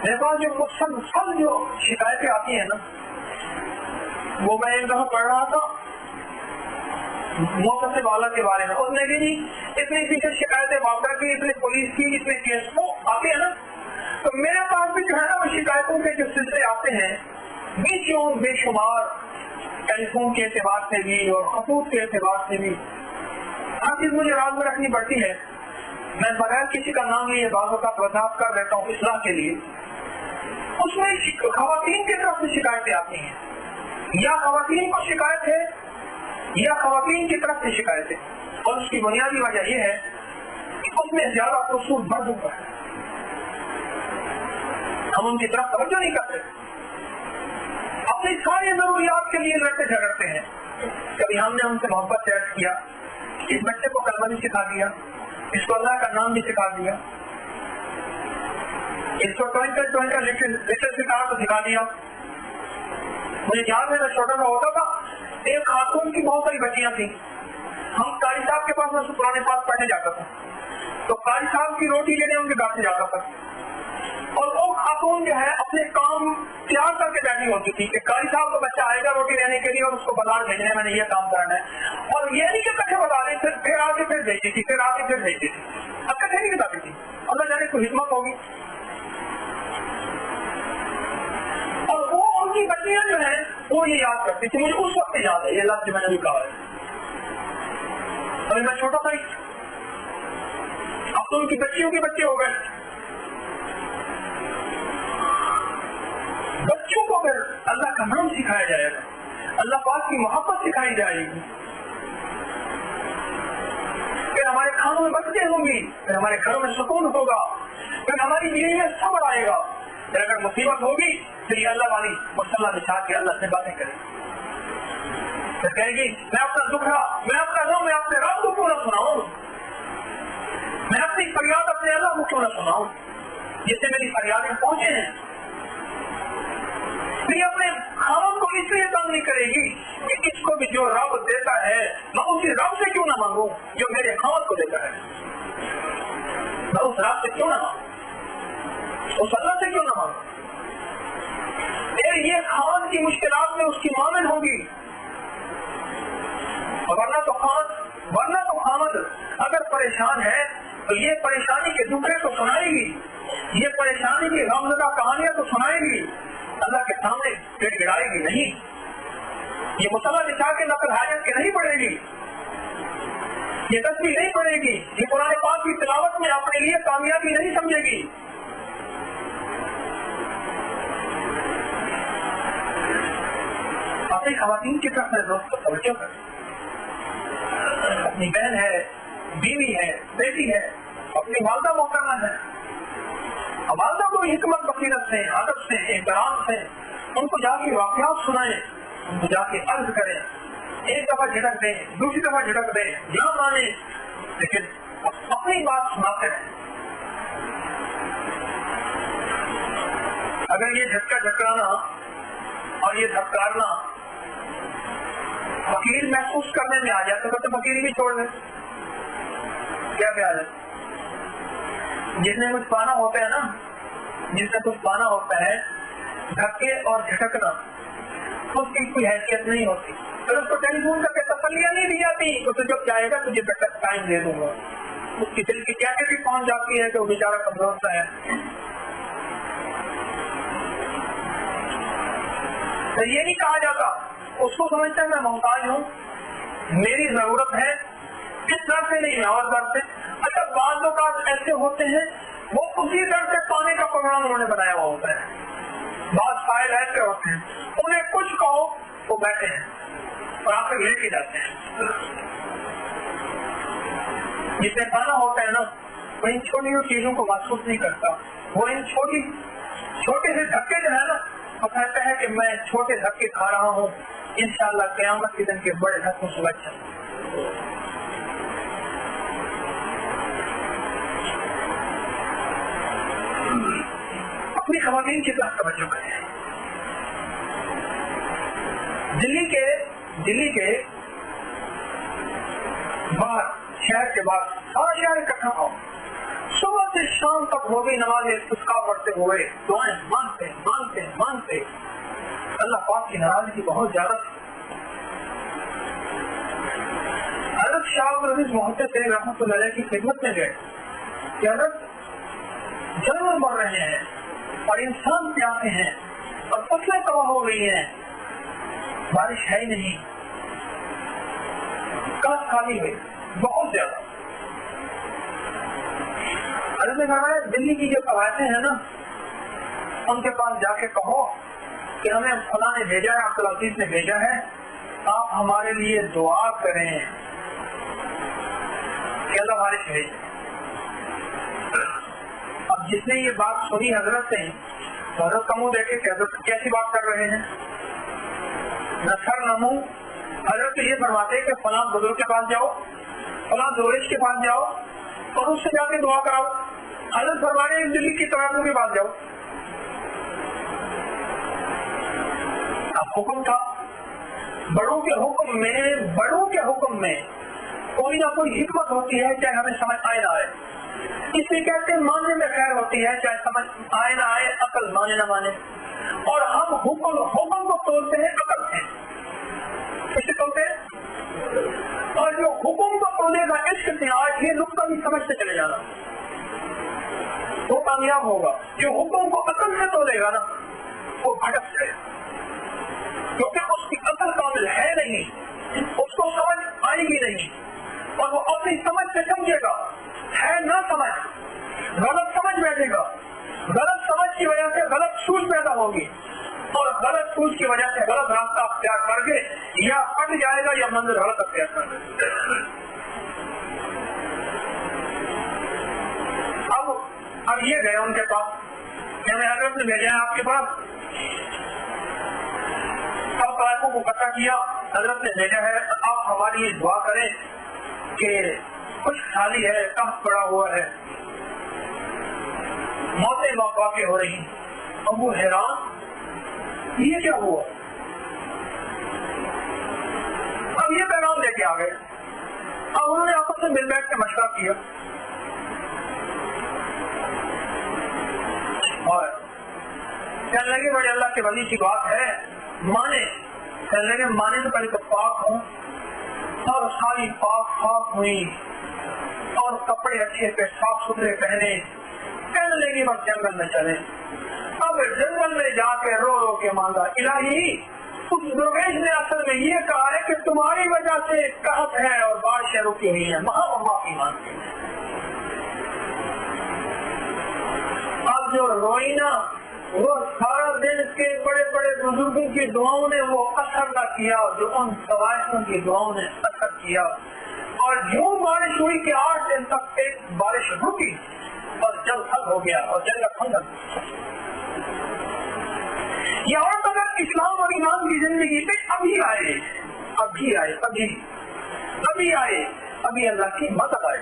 میرے پاس جو مسلسل جو شکایتیں آتی ہیں نا, وہ میں ایک دفعہ پڑھ رہا تھا محتسب والا کے بارے میں, اور میں بھی اتنی پیچھے شکایتیں واپر کی, اتنے پولیس کی, اتنے کیس وہ آتے ہیں نا, تو میرے پاس بھی جو ہے نا وہ شکایتوں کے جو سلسلے آتے ہیں بیچوں بے شمار, ٹیلی فون کے اعتبار سے بھی اور خطوط کے اعتبار سے بھی. ہر چیز مجھے راز میں رکھنی پڑتی ہے. میں بغیر کسی کا نام لیے بعض اوقات وضاحت کر دیتا ہوں اصلاح کے لیے. اس میں خواتین کی طرف سے شکایتیں آتی ہیں, یا خواتین کو شکایت ہے یا خواتین کی طرف سے شکایت ہے, اور اس کی بنیادی وجہ یہ ہے کہ اس میں زیادہ قصور مردوں کا ہے. ہم ان کی طرف توجہ نہیں کرتے, اپنی ساری ضروریات کے لیے لڑتے جھگڑتے ہیں. کبھی ہم نے ان سے محبت طے کیا, اس بچے کو کلمہ بھی سکھا دیا, اس کو اللہ کا نام بھی سکھا دیا, اس کو ٹوئنٹل لٹر سکھا تو سکھا دیا. مجھے یاد ہے میں چھوٹا سا ہوتا تھا, ایک خاتون کی بہت ساری بچیاں تھیں. ہم قاری صاحب کے پاس, میں پرانے پاس پڑھنے جاتا تھا, تو قاری صاحب کی روٹی لینے ان کے گھر سے جاتا تھا, اور وہ خاتون جو ہے اپنے کام تیار کر کے بیٹھی ہوتی تھی کہ قاری صاحب کا بچہ آئے گا روٹی لینے کے لیے اور اس کو بازار بھیجنا ہے, میں نے یہ کام کرنا ہے. اور یہ نہیں کہ کٹھے بتا رہے, پھر آگے پھر بھیجتی تھی, پھر آگے پھر بھیجتی تھی, اب کٹھے نہیں بتاتی تھی. اللہ جانے کو حکمت ہوگی. اور وہ ان کی بچیاں جو ہیں وہ یہ یاد کرتی تھی. مجھے اس وقت یاد ہے یہ لفظ جو میں نے بھی کہا ہے, اور میں چھوٹا تھا, اب تو ان کی بچیوں کے بچے ہو گئے. بچوں کو پھر اللہ کا نام سکھایا جائے گا, اللہ پاک کی محبت سکھائی جائے گی, پھر ہمارے کھانوں میں برکتیں ہوں گی, پھر ہمارے گھروں میں سکون ہوگا, پھر ہماری دل میں صبر آئے گا. پھر اگر مصیبت ہوگی پھر یہ اللہ والی مسئلہ بچھا کے اللہ سے باتیں کرے, پھر کہے گی میں اپنا دکھا, میں اپنا غم میں اپنے رب کو کیوں نہ سناؤں, میں اپنی فریاد اپنے اللہ کو کیوں نہ سناؤں, جس سے میری فریادیں پہنچے ہیں. پھر اپنے خامد کو اس لیے تنگ نہیں کرے گی کہ اس کو بھی جو رب دیتا ہے میں اسی رب سے کیوں نہ مانگوں جو میرے خامد کو دیتا ہے, میں اس رب سے کیوں نہ مانگوں, اس اللہ سے کیوں نہ مانگوں. پھر یہ خامد کی مشکلات میں اس کی معامل ہوگی, ورنہ تو خامد اگر پریشان ہے تو یہ پریشانی کے دکھڑے تو سنائے گی, یہ پریشانی کی غمزدہ کہانیاں تو سنائے گی, اللہ کے سامنے پیٹ گڑائے گی نہیں. یہ مسئلہ بچھا کے نقل حاجت کے نہیں پڑے گی, یہ تصویر نہیں پڑے گی, یہ قرآن پاک کی تلاوت میں اپنے لیے کامیابی نہیں سمجھے گی. اپنی خواتین کی طرف میں دوست توجہ کریں, اپنی بہن ہے, بیوی ہے, بیٹی ہے, اپنی والدہ محترمہ ہے, والدہ کو حکمت بصیرت سے, ادب سے, احترام سے ان کو جا کے واقعات سنائیں, ان کو جا کے عرض کریں, ایک دفعہ جھٹک دیں, دوسری دفعہ جھٹک دیں, نہ مانیں, لیکن اپنی بات سناتے رہیں. اگر یہ جھٹکا جھٹکانا اور یہ دھکارنا وکیل محسوس کرنے میں آ جاتا تو وکیل بھی چھوڑ دیں, کیا خیال ہے. جس نے کچھ پانا ہوتا ہے نا, جس نے کچھ پانا ہوتا ہے, دھکے اور جھٹکنا اس کی کوئی حیثیت نہیں ہوتی. پھر اس کو ٹیلی فون کر کے تسلیاں نہیں دی جاتی تو تو جب چاہے گا تجھے ٹائم دے دوں گا. اس کی دل کی کیفیت بھی پہنچ جاتی ہے کہ وہ بیچارہ کمزور سا ہے. تو یہ نہیں کہا جاتا, اس کو سمجھتا ہے میں محتاج ہوں, میری ضرورت ہے, اس در سے نہیں اور در سے. اچھا بعض لوگ ایسے ہوتے ہیں وہ اسی در سے پانے کا پروگرام انہوں نے بنایا ہوا ہوتا ہے. بعض فائل ایسے ہوتے ہیں انہیں کچھ کہو وہ بیٹھے ہیں اور آپ سے لے کے جاتے ہیں. جسے پانا ہوتا ہے نا وہ ان چھوٹی چیزوں کو محسوس نہیں کرتا, وہ ان چھوٹے سے دھکے جو ہے نا وہ کہتا ہے کہ میں چھوٹے دھکے کھا رہا ہوں, انشاءاللہ قیامت کے دن کے بڑے دھکوں سے بچ جاؤں. اپنی خواتین کی طرف توجہ کریں. دلی کے باہر, شہر کے باہر سارا شہر اکٹھا ہو, صبح سے شام تک ہو گئی نماز استسقا پڑھتے ہوئے، دعائیں مانگتے مانگتے مانگتے، اللہ پاک کی ناراضگی بہت زیادہ تھی۔ حضرت شاہ عبدالعزیز محدث رحمۃ اللہ علیہ کی خدمت میں گئے کہ حضرت جانور مر رہے ہیں اور انسان پیاسے ہیں اور فصلیں تباہ ہو گئی ہیں، بارش ہے ہی نہیں، کاش خالی ہوئی بہت زیادہ۔ حضرت نے فرمایا دلی کی جو قوائتیں ہیں نا، ان کے پاس جا کے کہو کہ ہمیں فلاں نے بھیجا ہے، عبدالعزیز نے بھیجا ہے، آپ ہمارے لیے دعا کریں کہ اللہ بارش بھیجے۔ اب جس نے یہ بات سنی حضرت سے، حضرت کا منہ دیکھے کہ حضرت کیسی بات کر رہے ہیں، نہ سر نہ منہ۔ حضرت یہ فرماتے کہ فلاں بزرگ کے پاس جاؤ، فلاں درویش کے پاس جاؤ اور اس سے جا کے دعا کراؤ۔ حضرت فرمانے دلی کی طرفوں کے پاس جاؤ۔ اب حکم تھا، بڑوں کے حکم میں کوئی نہ کوئی حکمت ہوتی ہے، چاہے ہمیں سمجھ آئے نہ آئے۔ اس لیے کہتے ہیں ماننے میں خیر ہوتی ہے، چاہے سمجھ آئے نہ آئے، عقل مانے نہ مانے۔ اور ہم حکم کو توڑتے ہیں عقل سے، کیسے توڑتے ہیں؟ اور جو حکم کو توڑنے کا عشق سے آج یہ نقطہ بھی سمجھتے چلے جانا، وہ کامیاب ہوگا۔ جو حکم کو عقل سے توڑے گا نا، وہ بھٹک جائے گا، کیونکہ اس کی عقل کامل ہے نہیں، اس کو سمجھ آئے گی نہیں، اور وہ اپنی سمجھ سے سمجھے گا، ہے نہ سمجھ، غلط سمجھ بیٹھے گا، غلط سمجھ کی وجہ سے غلط سوچ پیدا ہوگی، اور غلط سوچ کی وجہ سے غلط راستہ اختیار کر کے یا پٹ جائے گا یا منزل غلط اختیار کر لے گا۔ اب یہ گئے ان کے پاس، میں حضرت نے بھیجا ہے آپ کے پاس، سب طائفوں کو اکٹھا کیا، حضرت نے بھیجا ہے آپ ہماری یہ دعا کریں کہ کچھ خالی ہے، کم پڑا ہوا ہے، موتیں واقع ہو رہی۔ اب وہ حیران، یہ کیا ہوا؟ اب یہ پیغام لے کے آ گئے۔ اب انہوں نے آپس میں مل بیٹھ کے مشورہ کیا اور کہنے لگے بڑے اللہ کے ولی کی بات ہے، مانے۔ کہنے لگے مانے تو پہلے تو پاک ہوں، اور ساری پاک ہوئی اور کپڑے اچھے سے صاف ستھرے پہنے۔ کہنے لگی بس جنگل میں چلے۔ اب جنگل میں جا کے رو رو کے مانگا، الہی اس درویش نے اصل میں یہ کہا ہے کہ تمہاری وجہ سے قحط ہے اور بارشیں رکی ہوئی ہیں، معافی مانگتے ہیں۔ اب جو روئی نا، وہ سارا دن کے بڑے بڑے بزرگوں کی دعاؤں نے وہ اثر نہ کیا جو ان سوائشوں کی دعاؤں نے اثر کیا، اور یوں بارش ہوئی کہ 8 دن تک ایک بارش رکی اور جل حل ہو گیا اور جنگل خندق۔ یہاں تک اسلام اور ایمان کی زندگی میں ابھی آئے، ابھی اللہ کی مدد آئے،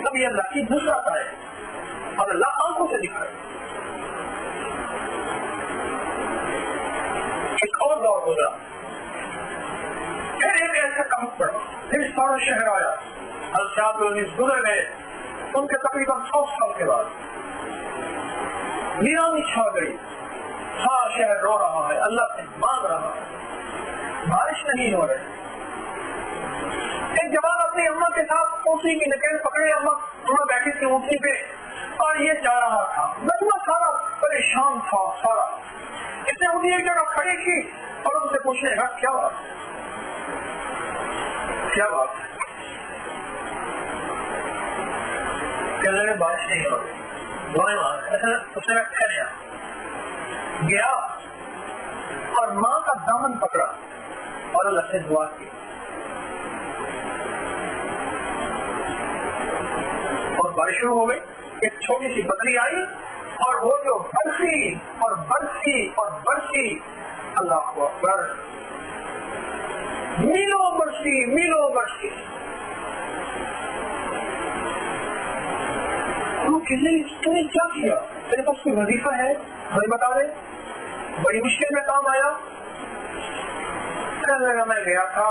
ابھی اللہ کی نصرت آئے اور اللہ آنکھوں سے دکھائے۔ ایک اور دور گزرا، پھر ایک ایسا کام پڑا، پھر سارا شہر آیا، الشاب گزر گئے، ان کے تقریباً 100 سال کے بعد ویرانی چھا گئی، سارا شہر رو رہا ہے، اللہ سے مانگ رہا ہے، بارش نہیں ہو رہی۔ ایک جوان اپنی اماں کے ساتھ اونٹنی کی نکیل پکڑے، اماں بیٹھی تھی اونٹنی پہ اور یہ جا رہا تھا، مجمع سارا پریشان تھا، سارا اس نے اونٹنی ایک جگہ کھڑی کی اور ان سے پوچھنے لگا کیا بات کہنے لگے بارش نہیں ہو رہی، دعائیں مانگ۔ اس نے ٹھہریا، گیا اور ماں کا دامن پکڑا اور اللہ سے دعا کی، اور بارش شروع ہو گئی۔ ایک چھوٹی سی بکری آئی اور وہ جو برسی اور برسی اور برسی، اللہ اکبر، میلوں برسی میلوں برسی۔ تم نے کیا کیا؟ میرے پاس کوئی وظیفہ ہے ہمیں بتا دے، بڑی مشکل میں کام آیا۔ کہنے لگا میں گیا تھا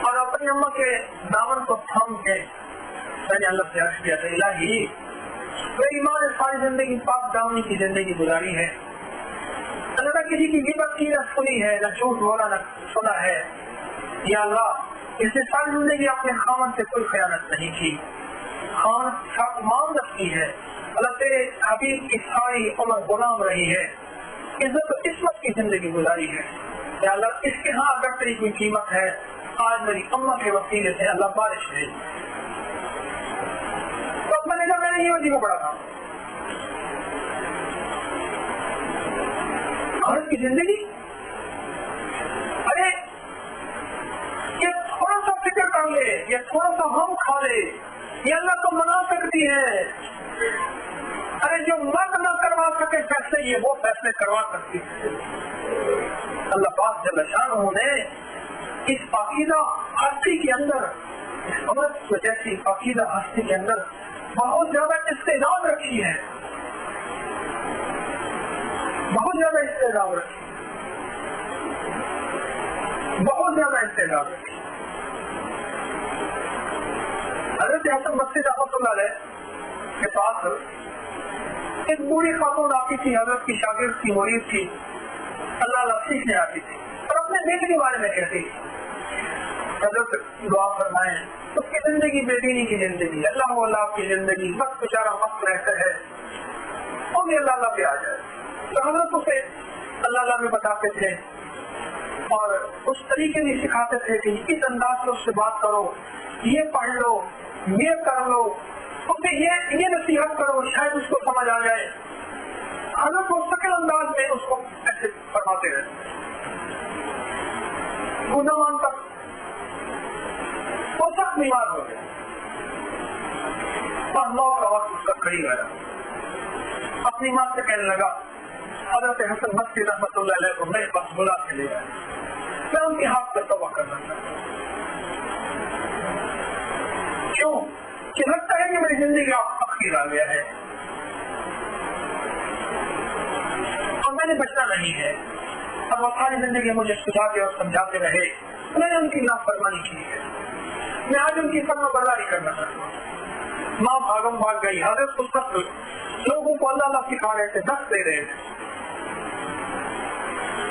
اور اپنی اماں کے دامن کو تھام کے میں نے اللہ سے عرض کیا تھا الہی میری ماں نے ساری زندگی پاک دامنی کی زندگی گزاری ہے، اللہ کسی کی غیبت کی نہ سنی ہے، نہ جھوٹ بولا نہ سنا ہے، یا اللہ اس نے ساری زندگی اپنے خاوند سے کوئی خیانت نہیں کی، خاوند مان رکھی ہے، اللہ تیرے حبیب کی ساری عمر غلام رہی ہے، عزت و عصمت کی زندگی گزاری ہے، یا اللہ اس کے ہاں اگر تیری کوئی قیمت ہے آج میری اماں کے وسیلے سے اللہ بارش دے۔ تو میں نے کہا میں نے یہ وجہ کو پڑھا تھا عورت کی زندگی، ارے یہ تھوڑا سا فکر کر لے، یہ تھوڑا سا ہم کھا لے، یہ اللہ کو منا سکتی ہے، ارے جو مرد نہ کروا سکے فیصلے یہ وہ فیصلے کروا سکتی ہے۔ اللہ پاک جل شانہ نے اس پاکیزہ ہستی کے اندر، اس عورت جیسی پاکیزہ ہستی کے اندر بہت زیادہ استعداد رکھی ہے، بہت زیادہ استعداد رکھی، بہت زیادہ استعداد رکھی۔ حضرت حسن بصری رحمۃ اللہ علیہ کے پاس ایک بوڑھی خاتون آتی تھی، حضرت کی شاگرد کی، مرید تھی، اللہ سیکھنے آتی تھی اور اپنے بیٹے کے بارے میں کہتی تھی حضرت دعا فرمائیں، اس کی زندگی بے دینی کی زندگی، اللہ کی زندگی، بس بیچارہ مست رہتا ہے، اور بھی اللہ پہ آ جائے۔ تو حضرت اسے اللہ میں بتاتے تھے اور اس طریقے بھی سکھاتے تھے کہ اس انداز سے اس سے بات کرو، یہ پڑھ لو، یہ کر لو، اسے یہ نصیحت کرو، شاید اس کو سمجھ آ جائے۔ حضرت وہ شکل انداز میں اس کو ایسے فرماتے رہتے، گناہان تک وہ سخت بیمار ہو گئے اور موت کا وقت اس کا قریب آیا۔ اپنی ماں سے کہنے لگا حضرت حسن بصری رحمۃ اللہ علیہ کو میرے پاس بلا کے لے گئے، میں ان کے ہاتھ پہ توبہ کرنا چاہتا ہوں، کیوں کہ لگتا ہے کہ میری زندگی آپ تخیر آ گیا ہے اور میں نے بچنا نہیں ہے، اور وہ ساری زندگی مجھے سجاتے اور سمجھاتے رہے، میں نے ان کی نافرمانی کی ہے، میں آج ان کی فرما برداری کرنا چاہتا ہوں۔ ماں بھاگم بھاگ گئی، حضرت اس وقت لوگوں کو اللہ سکھا رہے تھے، دس دے رہے تھے،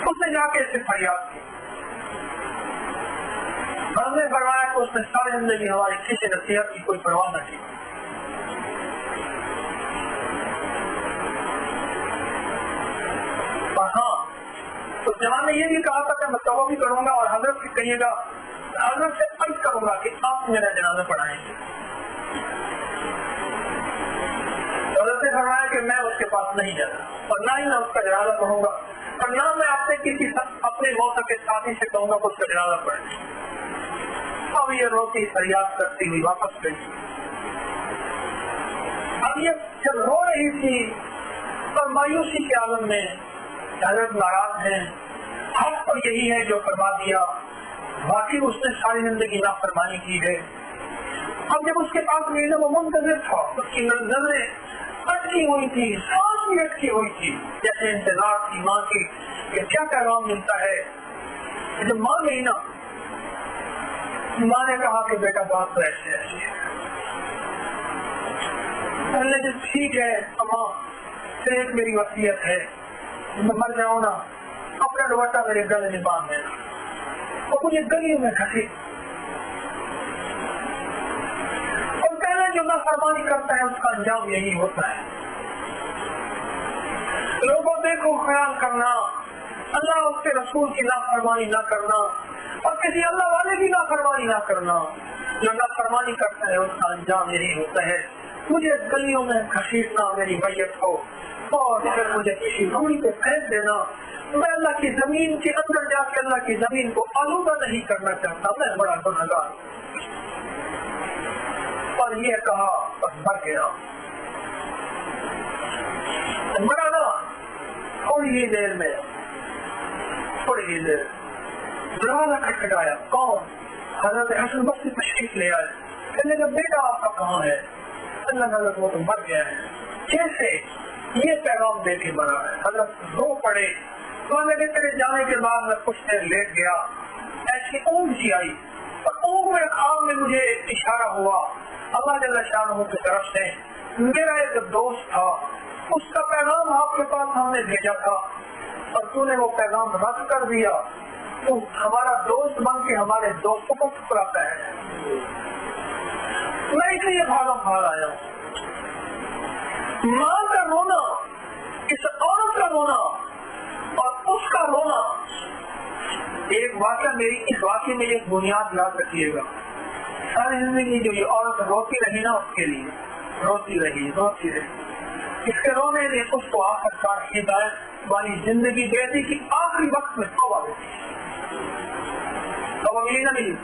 اس نے جا کے اسے فریاد کی، ہم نے فرمایا کہ اس نے ساری زندگی ہماری کسی نصیحت کی کوئی پرواہ نہ کی، اور ہاں اس جوان نے یہ بھی کہا تھا کہ میں توبہ بھی کروں گا اور حضرت سے کہیے گا، حضرت سے عرض کروں گا کہ آپ میرا جنازہ پڑھائیں گے۔ حضرت نے فرمایا کہ میں اس کے پاس نہیں جاتا اور نہ ہی میں اس کا جنازہ پڑھوں گا اور نہ میں اپنے موت کے ساتھی سے کہوں گا کہ اس کا جنازہ پڑھیں۔ اب یہ روتی فریاد کرتی ہوئی واپس گئی، اب یہ جب رو رہی تھی اور مایوسی کے عالم میں حضرت ناراض ہیں، حق پر یہی ہے جو فرما دیا، باقی اس نے ساری زندگی نافرمانی کی ہے۔ اب جب اس کے پاس گئی وہ منتظر تھا، اس کی نظریں اٹکی ہوئی تھی، سانس بھی اٹکی ہوئی تھی، جیسے انتظار تھی ماں کی کہ کیا پیغام ملتا ہے۔ جب ماں گئی نا، ماں نے کہا کہ بیٹا بات تو ایسے ایسی ہے، پہلے جو ٹھیک ہے اماں، پھر ایک میری وصیت ہے، میں مر جاؤں نا اپنا دوپٹہ میرے گلے میں باندھ دینا اور مجھے گلیوں میں گھسیٹ، اور پہلے جو نافرمانی کرتا ہے اس کا انجام یہی ہوتا ہے۔ لوگوں دیکھو خیال کرنا، اللہ اس کے رسول کی نافرمانی نہ کرنا اور کسی اللہ والے کی نافرمانی نہ کرنا، جو نافرمانی کرتا ہے اس کا انجام یہی ہوتا ہے۔ مجھے گلیوں میں گھسیٹنا میری میت کو اور پھر مجھے کسی روڑی پہ پھینک دینا، میں اللہ کی زمین کے اندر جا کے اللہ کی زمین کو آلودہ نہیں کرنا چاہتا، میں بڑا گنہگار اور یہ کہا اور مر گیا۔ مرا نا تھوڑی ہی دیر میں، تھوڑی ہی دیر دروازہ کھٹکھٹایا، کون؟ حضرت حسن بصری تشریف لے آئے، کہنے لگا بیٹا آپ کا کہاں ہے؟ اللہ حضرت وہ تو مر گیا ہے۔ کیسے؟ یہ پیغام دے کے مرا ہے۔ حضرت رو پڑے، تو لگے تیرے جانے کے بعد میں کچھ دیر لیٹ گیا، ایسی اونگ سی آئی اور اونگ میں خواب میں مجھے اشارہ ہوا اللہ جل شانہ کی طرف سے میرا ایک دوست تھا، اس کا پیغام آپ کے پاس ہم نے بھیجا تھا اور تو نے وہ پیغام رد کر دیا، تو ہمارا دوست بن کے ہمارے دوستوں کو ٹھکراتا ہے۔ میں اس لیے بھاگ آیا ہوں۔ ماں کا رونا، اس عورت کا رونا اور اس کا رونا، ایک واقعہ اس واقعے میں ایک بنیاد یاد رکھیے گا۔ ساری زندگی جو یہ عورت روتی رہی نا، اس کے لیے روتی رہی۔ اس کے رونے نے اس کو آخر کار ہدایت والی زندگی دے دی کہ آخری وقت میں توبہ دیتی، توبہ ملی نہ ملی،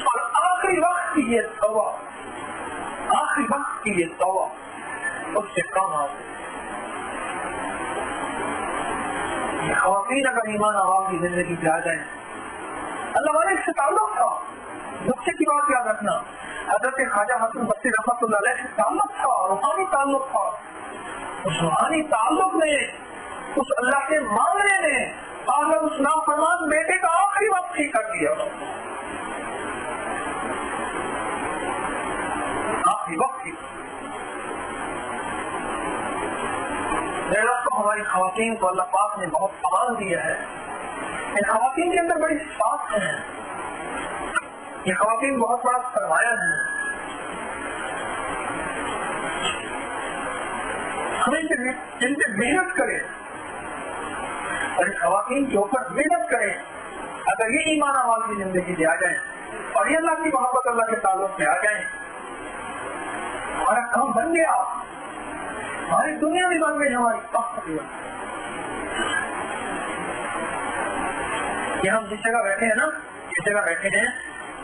اور آخری وقت کی یہ توبہ، آخری وقت کی یہ توبہ اس سے کم آ گئی۔ خواتین اگر ایمان عوام کی زندگی پہ آ جائیں، اللہ والے سے تعلق تھا، بچے کی بات یاد رکھنا، حضرت خواجہ حسن بصری رحمۃ اللہ علیہ سے تعلق تھا، روحانی تعلق تھا۔ اس روحانی تعلق میں، اس اللہ سے مانگنے نے اگر اس نافرمان بیٹے کا آخری وقت ہی کر دیا، آخری وقت ہی۔ تو ہماری خواتین کو اللہ پاک نے بہت امان دیا ہے۔ ان خواتین کے اندر بڑی صفات ہیں، یہ خواتین بہت بڑا سرمایہ ہے۔ ہمیں ان پہ محنت کریں اور اس خواتین کے اوپر محنت کریں۔ اگر یہ ایمان عوام کی زندگی میں آ جائیں اور یہ اللہ کی محبت، اللہ کے تعلق میں آ جائیں، ہمارا کام بن گیا، ہماری دنیا بھی بن گئی، ہماری وقت بھی بن گئی۔ یہ ہم جس جگہ بیٹھے ہیں نا، جس جگہ بیٹھے ہیں،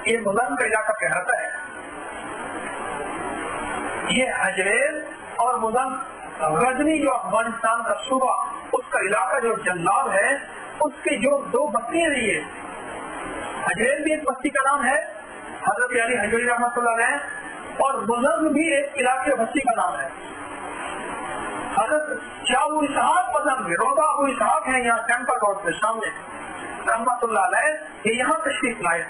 یہ ملازم کا علاقہ کہلاتا ہے۔ یہ حجریل اور ملازم غزنی جو افغانستان کا صوبہ، اس کا علاقہ جو جلاب ہے، اس کے جو دو بستیاں ہیں، یہ حجریل بھی ایک بستی کا نام ہے، حضرت علی حجری رحمۃ اللہ علیہ، اور ملازم بھی ایک علاقے بستی کا نام ہے۔ حضرت شاہ ابو اسحاق ملازم، روضہ ابو اسحاق ہے یہاں ٹیمپل روڈ کے سامنے، رحمۃ اللہ علیہ، یہ یہاں تشریف لائے۔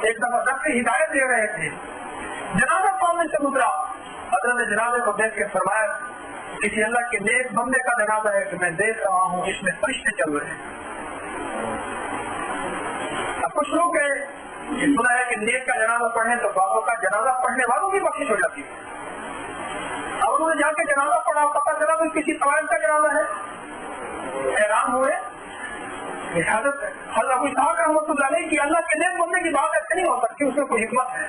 ایک دفعہ رب ہدایت دے رہے تھے، جنازہ سامنے سے گزرا، حضرت نے جنازے کو دیکھ کے فرمایا کسی اللہ کے نیک بندے کا جنازہ ہے کہ میں دیکھ رہا ہوں، اس میں فرشتے چل رہے ہیں۔ اب کچھ لوگ سنا ہے کہ نیک کا جنازہ پڑھیں تو بابوں کا جنازہ پڑھنے والوں کی بخشش ہو جاتی ہے۔ اب انہوں نے جا کے جنازہ پڑھا، پتا چلا کوئی کسی طوائف کا جنازہ ہے، حیران ہوئے۔ حضرت ابو اسحاق رحمۃ اللہ علیہ کی اللہ کے نیک بندے کی بات ایسے نہیں ہو سکتی، اس میں کوئی حکمت ہے۔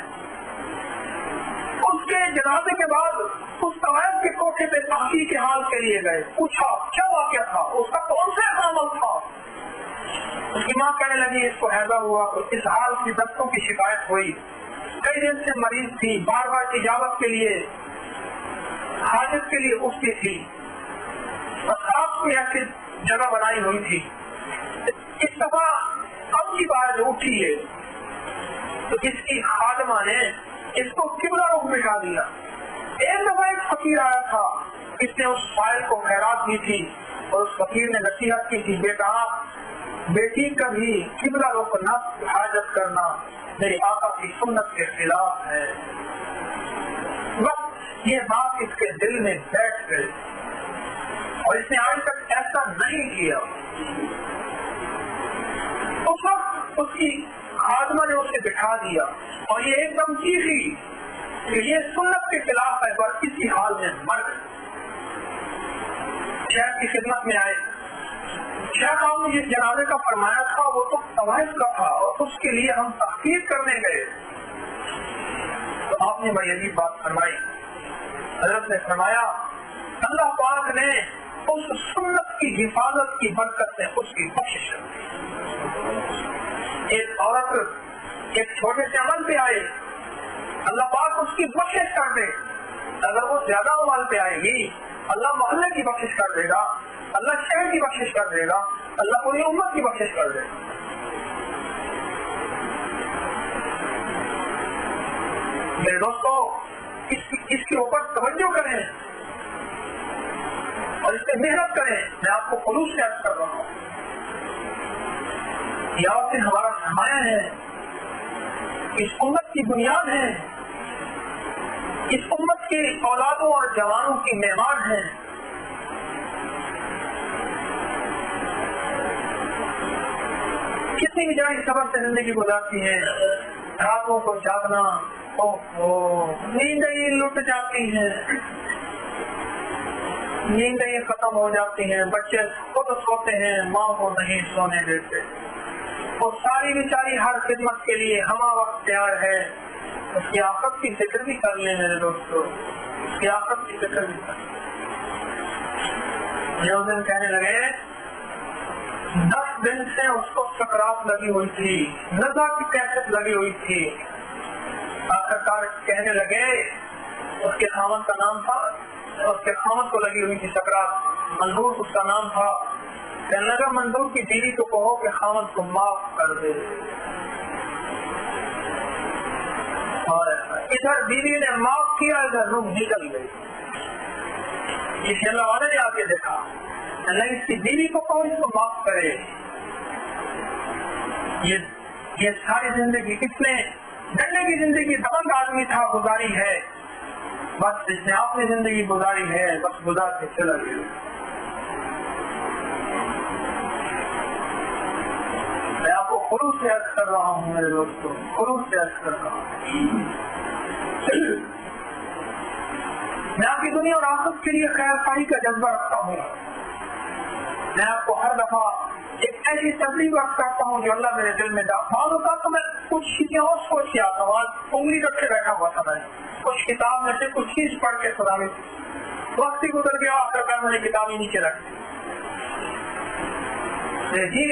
اس کے جنازے کے بعد اس طوائف کے کوٹھے پہ تحقیق کے حال کے لیے گئے، پوچھا کیا واقعہ تھا، اس کا کون سا عمل تھا۔ اس کی ماں کہنے لگی اس کو حیضہ ہوا، اس حال کی دستوں کی شکایت ہوئی، کئی دن سے مریض تھی، بار بار اجابت کے لیے، حاجت کے لیے اٹھتی تھی، بس آپ کو ایسی جگہ بنائی ہوئی تھی۔ اس دفعہ اب کی بات اٹھی ہے تو اس کی خادمہ نے اس کو قبلہ رخ بٹھا دیا۔ ایک دفعہ ایک فقیر آیا تھا، اس نے اس فائل کو خیرات دی تھی اور اس فقیر نے نصیحت کی تھی، بیٹا بیٹی کا بھی قبلہ رخ نہ حاجت کرنا میرے آقا کی سنت کے خلاف ہے۔ بس یہ بات اس کے دل میں بیٹھ گئی اور اس نے آج تک ایسا نہیں کیا۔ اس وقت اس کی خادمہ نے اسے بٹھا دیا اور یہ ایک دم چیخی کہ یہ سنت کے خلاف ہے، بس کسی حال میں مر گئے۔ شیخ کی خدمت میں آئے، شیخ آپ نے جس جنازے کا فرمایا تھا وہ تو طوائف کا تھا اور اس کے لیے ہم تحقیق کرنے گئے، تو آپ نے بڑی عجیب بات فرمائی۔ حضرت نے فرمایا اللہ پاک نے اس سنت کی حفاظت کی برکت سے اس کی بخشش کر دی۔ ایک عورت ایک چھوٹے سے عمل پہ آئے، اللہ پاک اس کی بخشش کر دے۔ اگر وہ زیادہ عمل پہ آئے گی، اللہ محلے کی بخشش کر دے گا، اللہ شہر کی بخشش کر دے گا، اللہ پوری امت کی بخشش کر دے گا۔ میرے دوستو، اس کے اوپر توجہ کریں اور اس پہ محنت کریں۔ میں آپ کو خلوص سے عرض کر رہا ہوں، یہ عورتیں ہمارا سرمایہ ہے، اس امت کی بنیاد ہیں، اس امت کے اولادوں اور جوانوں کی معمار ہیں۔ کتنی بجائے صبر سے زندگی گزارتی ہیں، راتوں کو جاگنا، نیندیں لٹ جاتی ہیں، نیندیں ختم ہو جاتی ہیں، بچے خود سوتے ہیں، ماں کو نہیں سونے دیتے، وہ ساری بیچاری ہر خدمت کے لیے ہمہ وقت تیار ہے۔ اس کی آخرت کی فکر بھی کر لیں میرے دوستو، اس کی آخرت کی فکر بھی کر لیں۔ اس دن کہنے لگے 10 دن سے اس کو سکرات لگی ہوئی تھی، نزا کی کیفیت لگی ہوئی تھی۔ آخرکار کہنے لگے، اس کے خاوند کا نام تھا، اس کے خاوند کو لگی ہوئی تھی سکرات، منظور اس کا نام تھا۔ کہنے لگا منظور کی بیوی کو کہو کہ خاوند کو معاف کر دے۔ اور ادھر بیوی نے معاف کیا، ادھر روح نکل گئی۔ یہ اللہ والے نے آ کے دیکھا، اللہ اس کی بیوی کو کہو اس کو معاف کرے۔ یہ ساری زندگی کس نے ڈنڈے کی زندگی دبنگ آدمی تھا گزاری ہے، بس اس نے اپنی زندگی گزاری ہے، بس گزار کے چلا گیا۔ میں آپ کو خلوص سے عرض کر رہا ہوں میرے دوستوں، خلوص سے عرض کر رہا ہوں، میں آپ کی دنیا اور آخرت کے لیے خیر خواہی کا جذبہ رکھتا ہوں۔ میں آپ کو ہر دفعہ ایک ایسی تبلیغ وقت کرتا ہوں جو اللہ میرے دل میں بعض اوقات تو میں کچھ چیزیں اور سوچ کے آتا ہوں، انگلی رکھ کے بیٹھا ہوا تھا، میں کچھ کتاب میں سے کچھ چیز پڑھ کے خدا میں وقت ہی گزر گیا، آخر میں نے کتاب ہی نیچے رکھ دی۔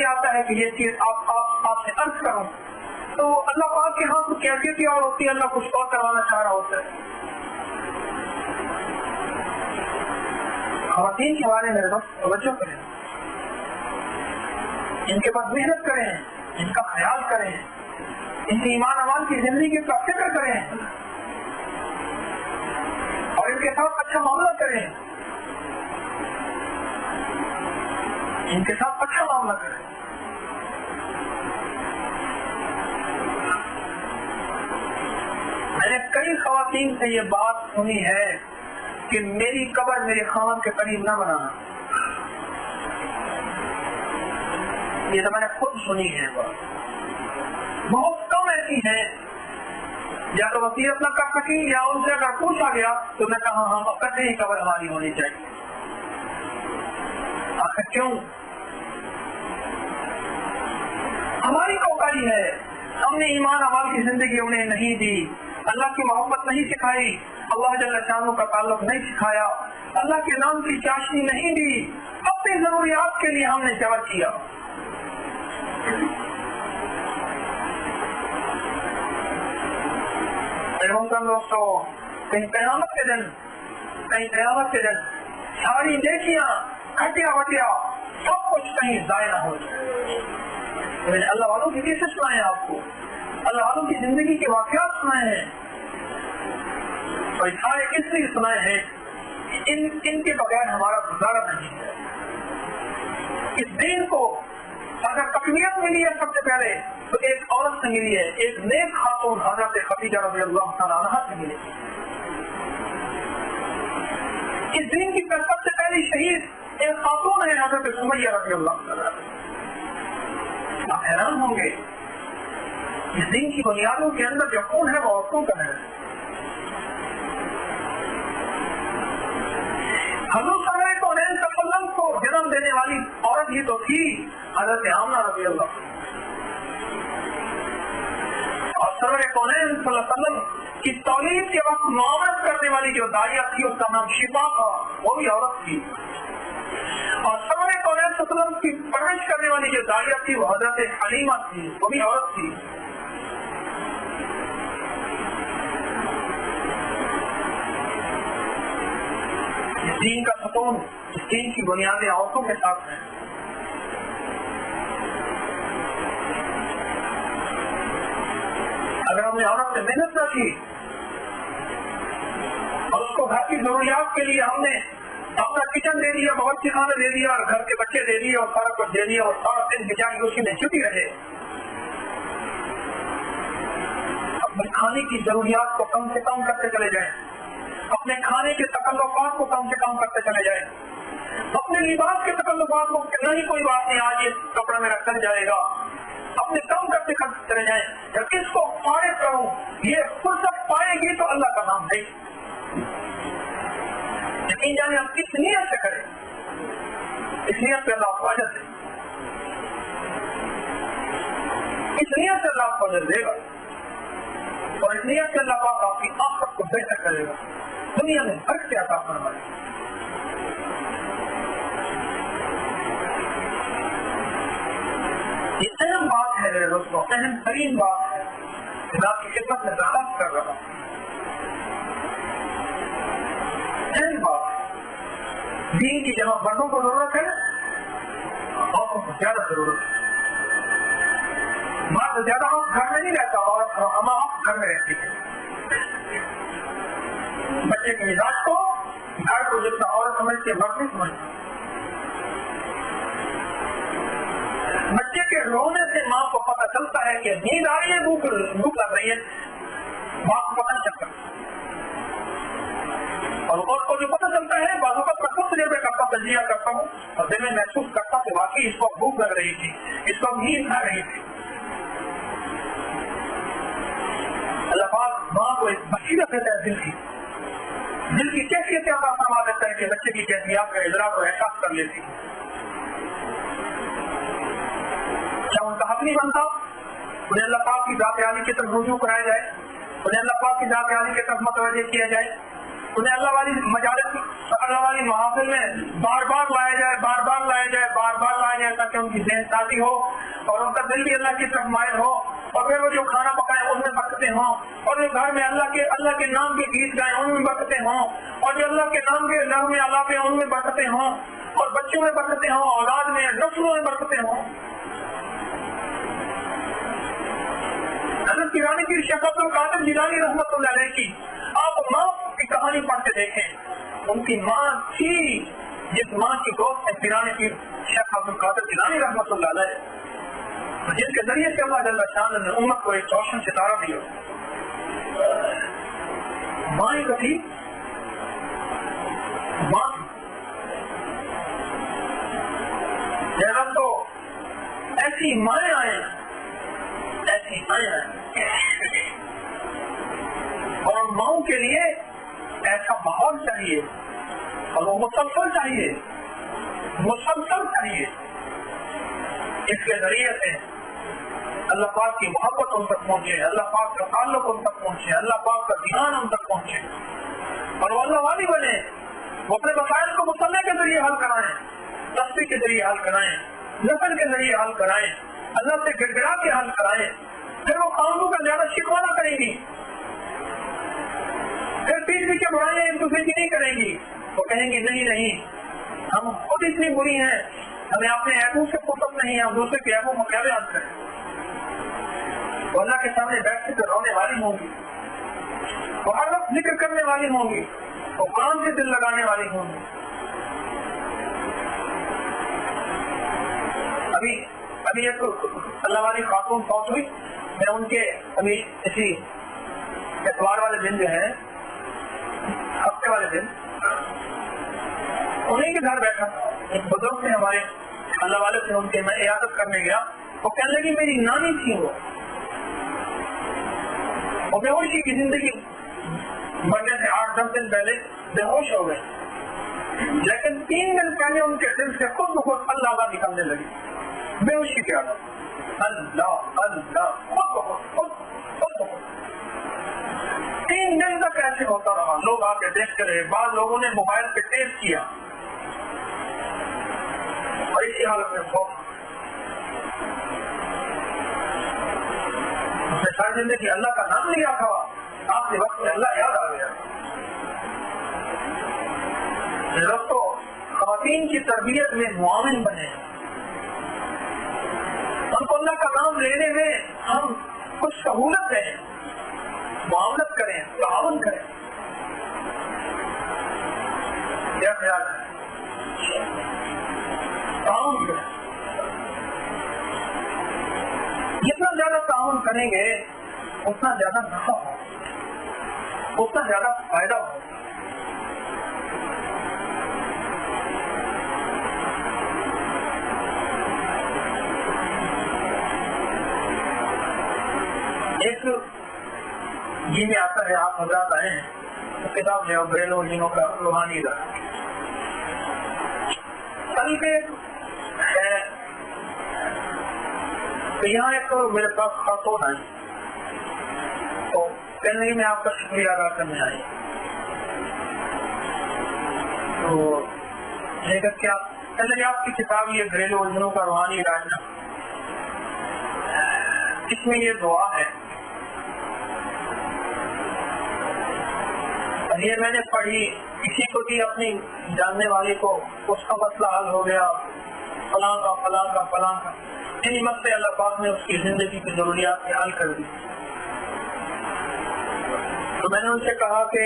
آتا ہے کہ یہ چیز آپ سے عرض کروں تو اللہ پاک کے ہاں کچھ کیفیت اور ہوتی ہے، اللہ کچھ اور کروانا چاہ رہا ہوتا ہے۔ خواتین کے بارے میں توجہ کریں، ان کے پاس محنت کریں، ان کا خیال کریں، ان کی ایمان امان کی زندگی کا فکر کریں اور ان کے ساتھ اچھا معاملہ کریں، ان کے ساتھ اچھا معاملہ کریں۔ میں نے کئی خواتین سے یہ بات سنی ہے کہ میری قبر میرے خاوند کے قریب نہ بنانا، یہ تو میں نے خود سنی ہے۔ بہت کم ایسی ہیں یا تو وصیت نہ کر سکی یا ان سے اگر پوچھا گیا تو میں کہا ہم اکٹھے ہی قبر ہماری ہونی چاہیے۔ آخر کیوں؟ ہماری کوکاری ہے، ہم نے ایمان اعمال کی زندگی انہیں نہیں دی، اللہ کی محبت نہیں سکھائی، اللہ جل شانہ کا تعلق نہیں سکھایا، اللہ کے نام کی چاشنی نہیں دی، اپنی ضروریات کے لیے ہم نے جبر کیا۔ دوستو، کہیں قیامت کے دن ساری نیکیاں کھٹیا وٹیا سب کچھ کہیں ضائع نہ ہو جائے۔ میں نے اللہ والوں کی کیسے سنائے آپ کو، اللہ والوں کی زندگی کے واقعات سنائے ہیں، اور سارے کس لیے سنائے ہیں؟ ان کے بغیر ہمارا گزارا نہیں ہے۔ اس دین کو اگر تقویت ملی ہے سب سے پہلے تو ایک عورت سے ملی ہے، ایک نیک خاتون حضرت خدیجہ رضی اللہ تعالیٰ عنہا سے ملی۔ اس دین کی سب سے پہلی شہید ایک خاتون ہے حضرت سمیہ رضی اللہ تعالیٰ۔ آپ حیران ہوں گے اس دین کی بنیادوں کے اندر جو خون ہے وہ عورتوں کا ہے۔ حضور صلی اللہ علیہ وسلم کو جنم دینے والی عورت ہی تو تھی حضرت آمنہ رضی اللہ، اور سرور کونین صلی اللہ علیہ وسلم کی تولید کے وقت معاونت کرنے والی جو داعیہ تھی اس کا نام شفا تھا، وہ بھی عورت تھی، اور سرور کونین صلی اللہ علیہ وسلم کی پرورش کرنے والی جو داعیہ تھی وہ حضرت حلیمہ تھی، وہ بھی عورت تھی۔ دین کا ستون، اس دین کی بنیادیں عورتوں کے ساتھ ہیں۔ اگر ہم نے عورت سے محنت نہ کی اور اس کو گھر کی ضروریات کے لیے ہم نے اپنا کچن دے دیا، باورچی خانہ دے دیا، اور گھر کے بچے دے دیے اور سارا کچھ دے دیا اور سارا دن بیچاری اسی میں چھپی رہے، کھانے کی ضروریات کو کم سے کم کرتے چلے جائیں, اپنے کھانے کے تکلفات کو کم سے کم کرتے چلے جائیں, اپنے لباس کے تکلفات کو نہیں کوئی بات نہیں آج یہ کپڑا میرا کر جائے گا, اپنے کم کرتے چلے جائیں. جب اس کو فارغ کروں, یہ فرصت پائے گی تو اللہ کا نام نہیں. یقین جانے ہم کس نیت سے کریں, اس نیت سے اللہ کو اجر دے, اس نیت سے اللہ کو اجر دے گا, اور اس نیت سے اللہ پاک آپ کی آخرت کو بہتر کرے گا, دنیا میں برکت عطا فرمائے. یہ اہم بات ہے میرے دوستوں, اہم ترین بات ہے, میں آپ کی خدمت میں درخواست کر رہا ہوں. اہم بات دین کی جمع مردوں کو ضرورت ہے, عورتوں کو زیادہ ضرورت ہے. مرد زیادہ وقت گھر میں نہیں رہتا, عورت اما وقت گھر میں رہتی ہے. بچے کے مزاج کو گھر کو جتنا عورت سمجھتی ہے مرد نہیں سمجھتی. بچے کے رونے سے ماں کو پتہ چلتا ہے کہ نیند آ رہی ہے, بھوک لگ رہی ہے, ماں کو پتہ نہیں چلتا. اور عورت کو جو پتہ چلتا ہے بعض وقت میں خود تجربے کرتا, تجزیہ کرتا ہوں, اور دل میں محسوس کرتا کہ واقعی اس کو بھوک لگ رہی تھی, اس کو نیند آ رہی تھی. اللہ پاک ماں کو ایک بصیرت دیتا ہے, دل کی کیفیت عطا فرما دیتا ہے کہ بچے کی کیفیات کا ادراک اور احساس کر لیتی ہے. کیا ان کا حق نہیں بنتا انہیں اللہ پاک کی ذات عالی کی طرف رجوع کرایا جائے, انہیں اللہ پاک کی ذات عالی کی طرف متوجہ کیا جائے, انہیں اللہ والی مجالس, اللہ والی محافل میں بار بار لایا جائے, بار بار لایا جائے, بار بار لایا جائے, تاکہ ان کی ذہن تازی ہو اور ان کا دل بھی اللہ کی طرف مائل ہو, اور پھر وہ جو کھانا پکائیں ان میں برکتیں ہوں, اور جو گھر میں اللہ کے نام کے گیت گائیں ان میں برکتیں ہوں, اور جو اللہ کے نام کے نغمے الاپے ان میں برکتیں ہوں, اور بچوں میں برکتیں ہوں, اولاد میں, نسلوں میں برکتیں ہوں. حضرت پیرانی پیر شیخ عبد القادر جیلانی رحمۃ اللہ علیہ کی آپ ماں کی کہانی پڑھ کے دیکھیں. ان کی ماں تھی جس ماں کی گود میں پیرانی پیر شیخ عبد القادر جیلانی رحمۃ اللہ علیہ, جن کے ذریعے سے اللہ جل شانہ نے امت کو ایک روشن ستارہ دیا. ماں تو تھی, ماں جب تو ایسی مائیں آئیں, ایسی مائیں آئیں, اور ماؤں کے لیے ایسا ماحول چاہیے, اور وہ مسلسل چاہیے, مسلسل چاہیے. اس کے ذریعے سے اللہ پاک کی محبت ان تک پہنچے, اللہ پاک کا تعلق ان تک پہنچے, اللہ پاک کا دھیان ان تک پہنچے, اور وہ اللہ والی بنے. وہ اپنے مسائل کو مسلح کے ذریعے حل کرائیں, رستے کے ذریعے حل کرائیں, نسل کے ذریعے حل کرائیں, اللہ سے گڑ گڑا کے حل کرائیں. پھر وہ قانون کا زیادہ شکوہ نہ کریں گی, پھر پیچھے پیچھے بڑھائیں ایک دوسرے کی نہیں کریں گی. وہ کہیں گی نہیں ہم خود اتنی بری ہیں, ہمیں اپنے عیبوں سے فرصت نہیں ہے, ہم دوسرے کے عیبوں کو کیا بیان کریں. وہ اللہ کے سامنے بیٹھ کے رونے والی ہوں گی, وہ ہر وقت ذکر کرنے والی ہوں گی, وہ قرآن سے دل لگانے والی ہوں گی. ابھی ایک اللہ والی خاتون فوت ہوئی, میں ان کے ابھی اسی اتوار والے دن جو ہے, ہفتے والے دن, انہیں کے گھر بیٹھا, ایک بزرگ تھے ہمارے اللہ والے سے, ان کے میں عیادت کرنے گیا. وہ کہنے لگی میری نانی تھی, وہ بے ہوشی کی زندگی مرنے سے 8-10 دن پہلے بے ہوش ہو گئے, لیکن 3 دن پہلے ان کے دل سے خود بخود اللہ نکلنے لگی, بے ہوشی کے عالم, اللہ خود بخود. 3 دن تک ایسے ہوتا رہا, لوگ آ کے دیکھتے رہے, بعض لوگوں نے موبائل پہ ٹیپ کیا, اور اسی حالت میں بہت ساری زندگی اللہ کا نام لیا تھا, آپ کے وقت میں اللہ یاد آ گیا. دوستو, خواتین کی تربیت میں معاون بنے, ان کو اللہ کا نام لینے میں ہم کچھ سہولت دیں, معاونت کریں, تعاون کریں. کیا خیال ہے؟ تعاون کریں. جتنا زیادہ تعاون کریں گے اتنا زیادہ نفع ہو، اتنا زیادہ فائدہ ہو. ایک جی میں آتا ہے، آپ حضرات آئے ہیں، کتاب ہے بریلو جنوں کا روحانی ادارہ. کل کے ہے تو یہاں ایک میرے پاس خاتون آئی تو کہنے میں آپ کا شکریہ ادا کرنے آئی. تو کیا کہنے آپ کی کتاب یہ گھریلو الجھنوں کا روحانی علاج، اس میں یہ دعا ہے، یہ میں نے پڑھی، کسی کو بھی اپنی جاننے والے کو اس کا مسئلہ حل ہو گیا، فلاں کا فلاں کا فلاں کا، یعنی مسئلے اللہ پاک نے اس کی زندگی کی ضروریات کے حل کر دی. تو میں نے ان سے کہا کہ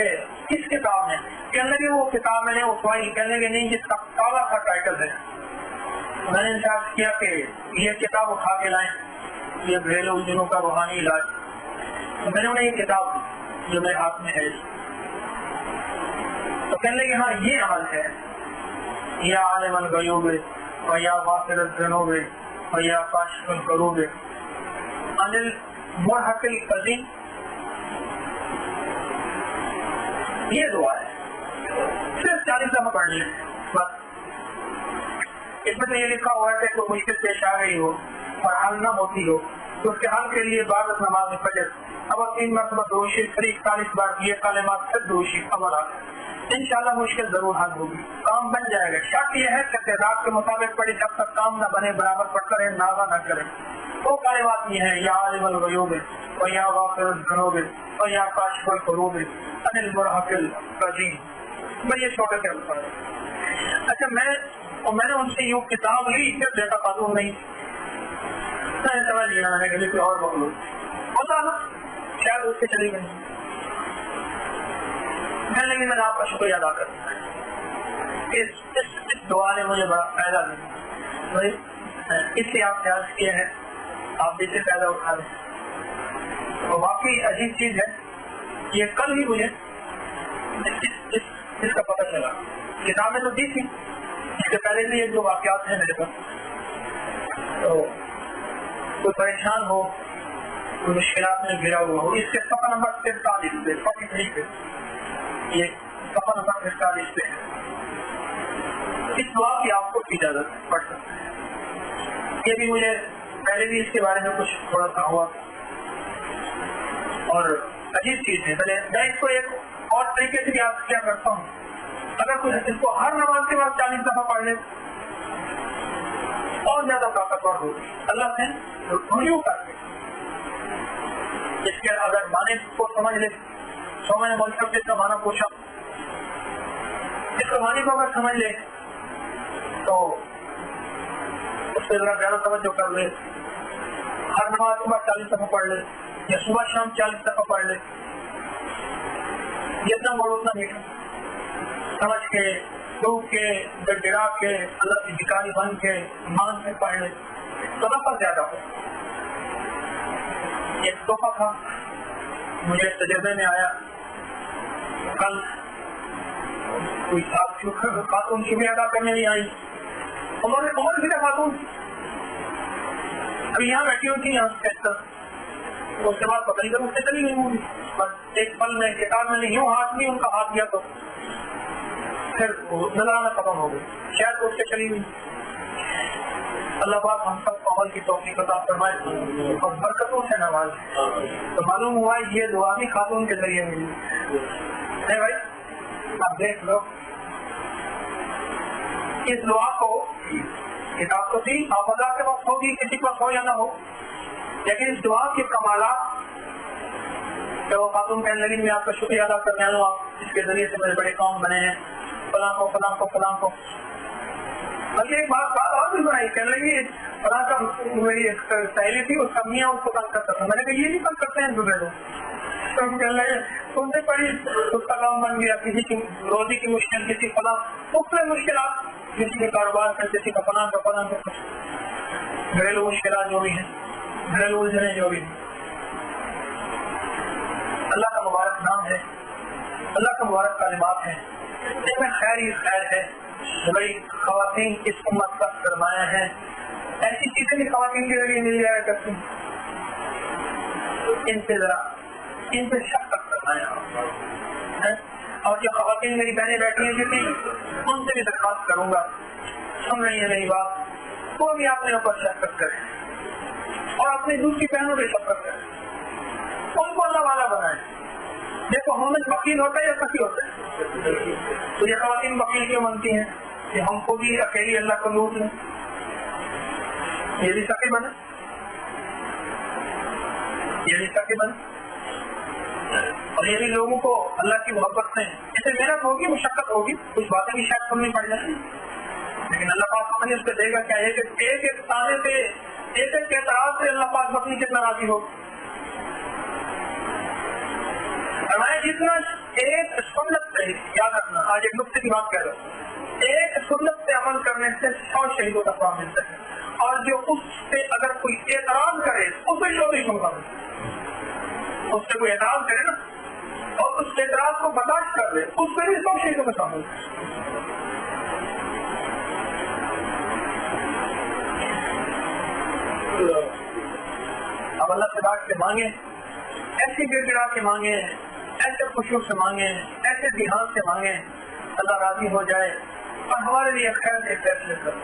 کس کتاب میں؟ کہنے لگے وہ کتاب میں نے اٹھوائی. کہنے لگے نہیں، جس کا کالا کا ٹائٹل ہے. میں نے انتخاب کیا کہ یہ کتاب اٹھا کے لائیں، یہ گھریلو الجھنوں کا روحانی علاج. تو میں نے انہیں یہ کتاب دی جو میرے ہاتھ میں ہے. تو کہنے لگے ہاں یہ عمل ہے، یا عالم الغیوب و یا غافر الذنوب و یا کاشف الکروب عن المرحق القدیم، یہ دعا ہے. صرف 40 دفعہ پڑھنی ہے بس. اس میں تو یہ لکھا ہوا ہے کہ کوئی مشکل پیش آ گئی ہو اور حل نہ ہوتی ہو تو اس کے حل کے لیے بعد نماز فجر اب 3 مرتبہ درود شریف 41 بار یہ کلمات سے درود شریف عمل آتا ہے. انشاءاللہ مشکل ضرور حل ہوگی، کام بن جائے گا. شرط یہ ہے کہ تعداد کے مطابق پڑھی، جب تک کام نہ بنے برابر پڑھتا رہے، ناغا نہ کرے. وہ کلمات یہ ہیں، یا عالم الغیوب و یا غافر الذنوب و یا کاشف الکروب عن المرحق القدیم. میں یہ چھوٹے سے الفاظ. اچھا میں نے ان سے یوں کتاب لی، پھر دیکھا قانون نہیں، میں سمجھ لیا میں نے کہ کوئی اور مخلوق ہوتا نا، شاید اس سے چلی گئی. میں نے آپ کا شکریہ ادا کرتا ہوں، اس دعا نے مجھے بڑا فائدہ دیا. اس سے آپ خیال کیے ہیں، آپ بھی سے فائدہ اٹھا لیں. اور واقعی عجیب چیز ہے، یہ کل ہی مجھے اس کا پتہ چلا. کتابیں تو دی تھی، اس سے پہلے بھی یہ جو واقعات ہیں میرے پاس، تو کوئی پریشان ہو، کوئی مشکلات میں گھرا ہوا ہو، اس کے صفحہ نمبر 43 پہ 43 پہ یہ صفحہ نمبر 43 پہ اس دعا کی آپ کو اجازت پڑھ سکتے ہیں. یہ بھی مجھے پہلے بھی اس کے بارے میں کچھ تھوڑا سا ہوا اور عجیب چیز ہے. میں اس کو ایک اور طریقے سے بھی آپ کیا کرتا ہوں، اگر کوئی اس کو ہر نماز کے بعد 40 دفعہ پڑھ لے اور زیادہ طاقتور ہوگی اللہ سے رجوع کر کے. اس کے اگر معنی کو سمجھ لے، تو میں نے مول صاحب جس کا معنی پوچھا، اس کا معنی کو اگر سمجھ لے تو اس پہ ذرا زیادہ توجہ کر لے، ہر نماز کے بعد 40 دفعہ پڑھ لے یا صبح شام 40 دفعہ پڑھ لے. جتنا بڑھ اتنا میٹھا سمجھ کے، ڈوب کے، گڑگڑا کے، اللہ کی بھکاری بن کے ایمان سے پڑھ لے تو نفع زیادہ ہو. ایک تحفہ تھا مجھے تجربے میں آیا. کل کوئی خاتون شکریہ ادا کرنے نہیں آئی، عمر کی خاتون ابھی یہاں بیٹھی ہوئی تھی، یہاں اس کے بعد پتہ نہیں کر اس سے چلی گئی ہوں. بس ایک پل میں کتاب میں نے یوں ہاتھ نہیں ان کا ہاتھ دیا تو پھر نظر آنا ختم ہو گئی، شاید اس سے چلی گئی. اللہ پاک ہم سب کو عمل کی توفیق عطا فرمائے اور برکتوں سے نوازے. تو معلوم ہوا یہ دعا بھی خاتون کے ذریعے ملی ہے. بھائی آپ دیکھ لو اس دعا کو، کتاب تو تھی آپ اللہ کے پاس ہوگی، کسی کے پاس ہو یا نہ ہو، لیکن اس دعا کے کمالات جب وہ خاتون کہنے لگی میں آپ کا شکریہ ادا کرنے آیا ہوں، آپ اس کے ذریعے سے میرے بڑے کام بنے ہیں، فلاں کو فلاں کو فلاں کو. بلکہ ایک بات اور بھی بنائی، کہنے لگی فلاں کا میری ایک سہیلی تھی، اس کا میاں اس کو تنگ کرتا تھا. میں نے کہا یہ نہیں تنگ کرتے ہیں دوسرے لوگ. کہنے لگے تم سے پڑھی اس کا کام بن گیا، کسی کی روزی کی مشکل، کسی فلاں مختلف مشکلات، کسی کے کاروبار کا، کسی کا فلاں کا فلاں کا، گھریلو مشکلات جو بھی ہیں، گھریلو الجھنیں جو بھی ہیں. ہے، اللہ کا مبارک کلمات ہیں، اس میں خیر ہی خیر ہے. بھائی خواتین اس امت کا سرمایہ ہے، ایسی چیزیں بھی خواتین کے ذریعے مل جایا کرتی ہیں، ان سے ذرا ان پہ شک تک سرمایہ ہے. اور جو خواتین میری بہنیں بیٹھی ہیں جتنی، ان سے بھی درخواست کروں گا، سن رہی ہیں میری بات، وہ بھی اپنے اوپر شفقت کریں اور اپنی دوسری بہنوں پہ شفقت کریں، ان کو اللہ والا بنائیں. دیکھو ہم وکیل ہوتا ہے یا سخی ہوتا ہے؟ تو یہ خواتین وکیل کیوں بنتی ہیں کہ ہم کو بھی اکیلی اللہ کو لوٹ لیں؟ یہ بھی سخی بنے، یہ بھی سخی بنے، اور یہ بھی لوگوں کو اللہ کی محبت میں اسے محنت ہوگی، مشقت ہوگی، کچھ باتیں بھی شاید سننی پڑ جائیں، لیکن اللہ پاک ہمیں اس پہ دے گا کیا؟ ایک تانے سے، ایک اعتراض سے اللہ پاک اپنی کتنا راضی ہو. ہمارے جتنا ایک سنت سے، یاد رکھنا آج ایک نقطے کی بات کہہ رہا ہوں، ایک سنت سے عمل کرنے سے 100 شہیدوں کا ثواب ملتا ہے، اور جو اس سے اگر کوئی اعتراض کرے اسے 24 کا ملتا ہے. اس سے کوئی اعتراض کرے نا اور اس اعتراض کو برداشت کر لے، اس سے بھی 100 شہیدوں کا ثواب ملتا ہے. اب اللہ سے بات سے مانگیں، ایسی گر گرا کے مانگیں، ایسے خوشیوں سے مانگیں، ایسے دھیان سے مانگیں، اللہ راضی ہو جائے اور ہمارے لیے خیر کے فیصلے کریں.